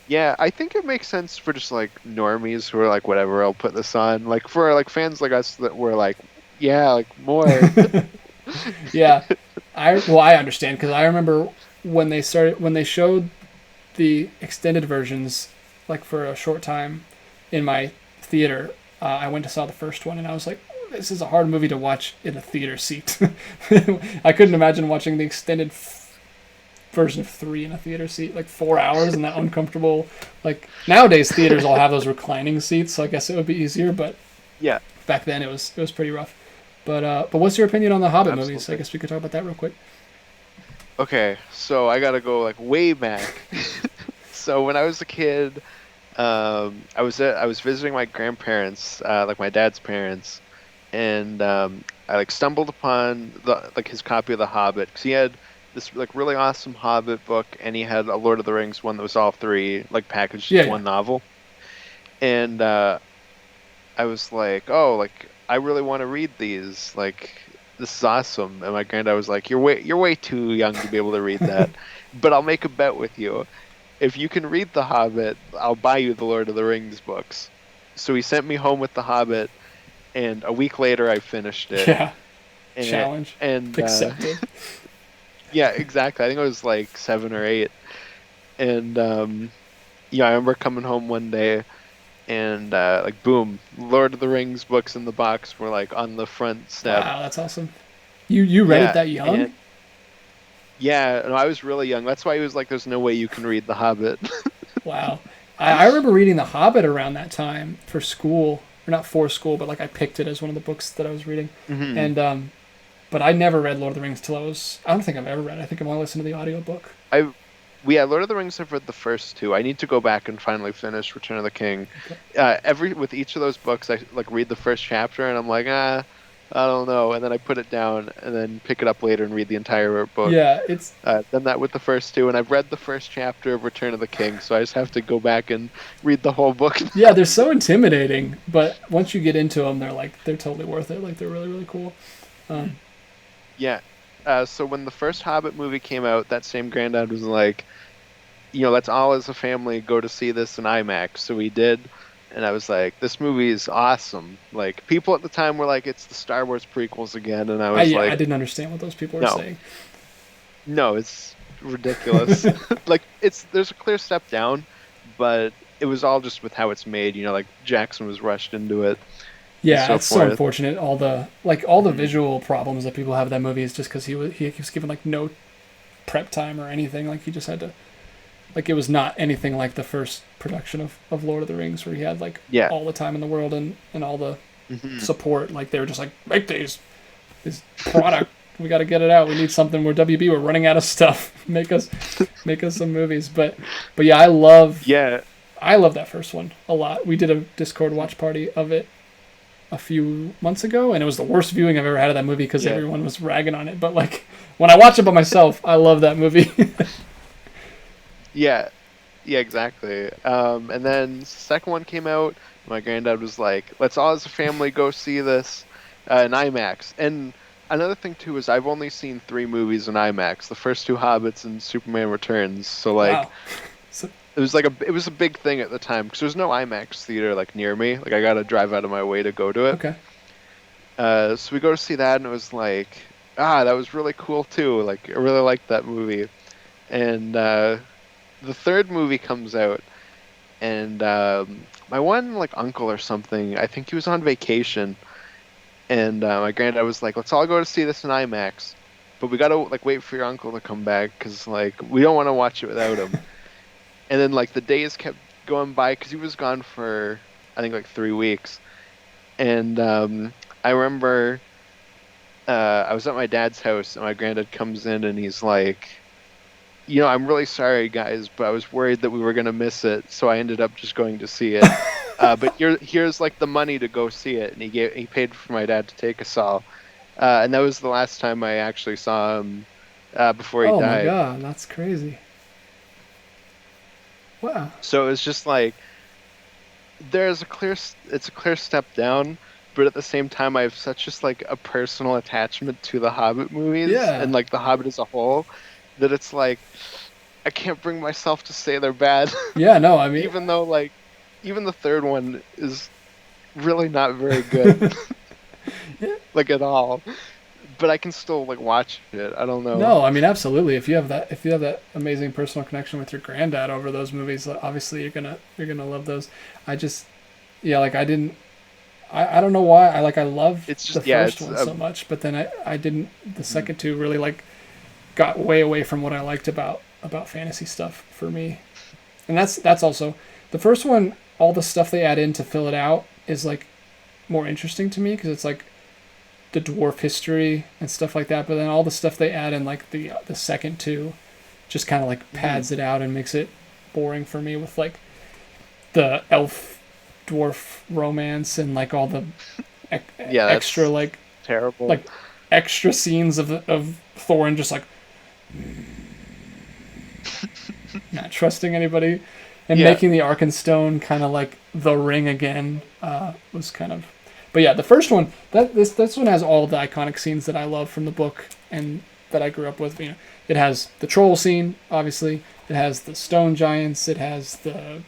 Yeah, I think it makes sense for just like normies who are like, whatever, I'll put this on. Like for like fans like us that were like, yeah, like more. Yeah, I understand because I remember when they showed the extended versions, like for a short time, in my theater. I went to saw the first one and I was like, this is a hard movie to watch in a theater seat. I couldn't imagine watching the extended version of 3 in a theater seat, like 4 hours and that uncomfortable. Like nowadays, theaters all have those reclining seats, so I guess it would be easier. But Yeah, back then, it was pretty rough. But what's your opinion on the Hobbit movies? I absolutely. guess we could talk about that real quick. Okay, so I gotta go like way back. So when I was a kid, I was visiting my grandparents, like my dad's parents, and I like stumbled upon the like his copy of The Hobbit because he had this like really awesome Hobbit book, and he had a Lord of the Rings one that was all 3 like packaged Yeah, as yeah. one novel. And I was like, oh, like I really want to read these. Like this is awesome. And my granddad was like, you're way too young to be able to read that, but I'll make a bet with you. if you can read The Hobbit, I'll buy you the Lord of the Rings books. So he sent me home with The Hobbit, and a week later I finished it. Yeah. And, Challenge and accepted. yeah, exactly. I think I was like 7 or 8. And yeah, I remember coming home one day and like boom, Lord of the Rings books in the box were like on the front step. Wow, that's awesome. You read it Yeah, that young? and yeah, no, I was really young. That's why he was like, "There's no way you can read The Hobbit." Wow. I remember reading The Hobbit around that time for school, or not for school, but like I picked it as one of the books that I was reading, hmm and but I never read Lord of the Rings till I was. I don't think I've ever read it. I think I've only listened to the audiobook. I yeah, Lord of the Rings. I've read the first two. I need to go back and finally finish Return of the King. Okay. Every with each of those books, I like read the first chapter and I'm like, I don't know, and then I put it down and then pick it up later and read the entire book. Yeah, it's Done that with the first two, and I've read the first chapter of Return of the King, so I just have to go back and read the whole book. yeah, they're so intimidating, but once you get into them, they're totally worth it. Like they're really really cool. Um, Yeah. So when the first Hobbit movie came out, that same granddad was like, let's all as a family go to see this in IMAX. So we did, and I was like, this movie is awesome. Like people at the time were like, it's the Star Wars prequels again, and I was I like, didn't understand what those people were no, saying. no, it's ridiculous. Like there's a clear step down, but it was all just with how it's made. Like Jackson was rushed into it and Yeah, so it's so forth. unfortunate. All the Mhm. visual problems that people have with that movie is just because he was given like no prep time or anything. Like he just had to like it was not anything like the first production of Lord of the Rings where he had like Yeah. all the time in the world and all the hmm support. Like they were just like make this product. We got to get it out. We need something. We're WB. We're running out of stuff. Make us some movies. But yeah, Yeah. I love that first one a lot. We did a Discord watch party of it a few months ago, and it was the worst viewing I've ever had of that movie because Yeah. everyone was ragging on it. But like when I watch it by myself, I love that movie. Yeah. Yeah, exactly. And then the second one came out. My granddad was like, "Let's all as a family go see this in IMAX." And another thing too is I've only seen 3 movies in IMAX: the first two Hobbits and Superman Returns. So like, Wow. So, it was a big thing at the time because there's no IMAX theater like near me. Like I gotta drive out of my way to go to it. okay. So we go to see that, and it was like, that was really cool too. Like I really liked that movie. And the third movie comes out, and my one like uncle or something, I think he was on vacation, and my granddad was like, "Let's all go to see this in IMAX, but we gotta like wait for your uncle to come back because like we don't want to watch it without him." And then like the days kept going by because he was gone for I think like 3 weeks, and I remember I was at my dad's house, and my granddad comes in, and he's like, I'm really sorry, guys, but I was worried that we were gonna miss it, so I ended up just going to see it. But here's like the money to go see it, and he paid for my dad to take us all. And that was the last time I actually saw him before he Oh my died. god, that's crazy. Wow. So it was just like it's a clear step down, but at the same time, I have such just like a personal attachment to the Hobbit movies Yeah. and like the Hobbit as a whole that it's like I can't bring myself to say they're bad. Yeah. No, I mean, Even though like even the third one is really not very good like at all, but I can still like watch it. I don't know. no, I mean, absolutely. If you have that amazing personal connection with your granddad over those movies, obviously you're gonna love those. I just, yeah, like I didn't. I don't know why. I love It's the just first it's one so much, but then I didn't. The second two really like got way away from what I liked about fantasy stuff for me. And that's also the first one. All the stuff they add in to fill it out is like more interesting to me because it's like the dwarf history and stuff like that. But then all the stuff they add in like the second two just kind of like pads it out and makes it boring for me with like the elf dwarf romance and like all the yeah, extra that's terrible. like extra scenes of Thorin just like not trusting anybody and Yeah. making the Arkenstone kind of like the ring again was kind of. But yeah, the first one this one has all the iconic scenes that I love from the book, and that I grew up with. You know, it has the troll scene, obviously. It has the stone giants. It has the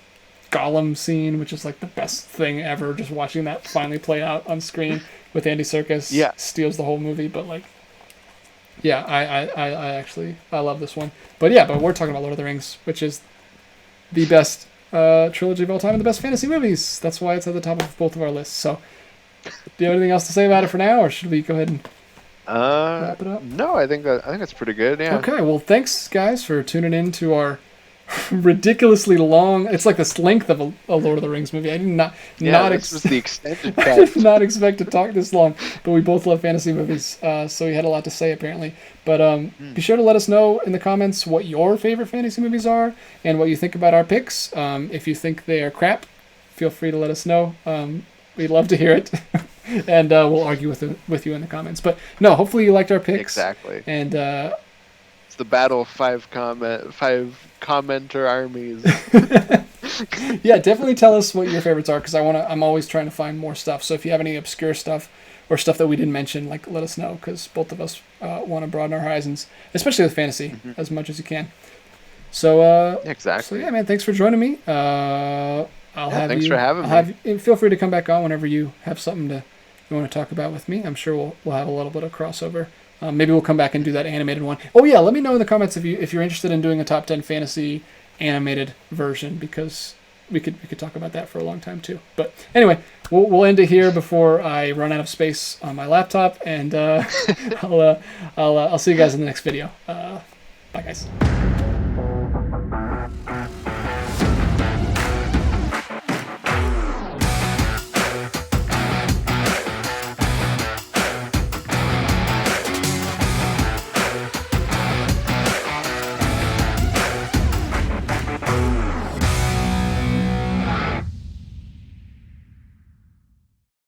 Gollum scene, which is like the best thing ever. Just watching that finally play out on screen with Andy Serkis steals the whole movie. But like, yeah, I actually I love this one. But yeah, but we're talking about Lord of the Rings, which is the best trilogy of all time and the best fantasy movies. That's why it's at the top of both of our lists. So, do you have anything else to say about it for now, or should we go ahead and wrap it up? No, I think that's pretty good. Yeah. Okay. Well, thanks guys for tuning in to our ridiculously long. It's like the length of a Lord of the Rings movie. I did this was the extended I did not expect to talk this long, but we both love fantasy movies, so we had a lot to say apparently. But be sure to let us know in the comments what your favorite fantasy movies are and what you think about our picks. If you think they are crap, feel free to let us know. We'd love to hear it, and we'll argue with you in the comments. But no, hopefully you liked our picks. Exactly. And it's the battle of five commenter armies. Yeah, definitely tell us what your favorites are, because I'm always trying to find more stuff. So if you have any obscure stuff or stuff that we didn't mention, like, let us know, because both of us want to broaden our horizons, especially with fantasy, as much as you can. So exactly. So yeah, man, thanks for joining me. Thanks for having me. Feel free to come back on whenever you have something you want to talk about with me. I'm sure we'll have a little bit of crossover. Maybe we'll come back and do that animated one. Oh yeah, let me know in the comments if you're interested in doing a top 10 fantasy animated version, because we could talk about that for a long time too. But anyway, we'll end it here before I run out of space on my laptop, and I'll see you guys in the next video. Bye guys.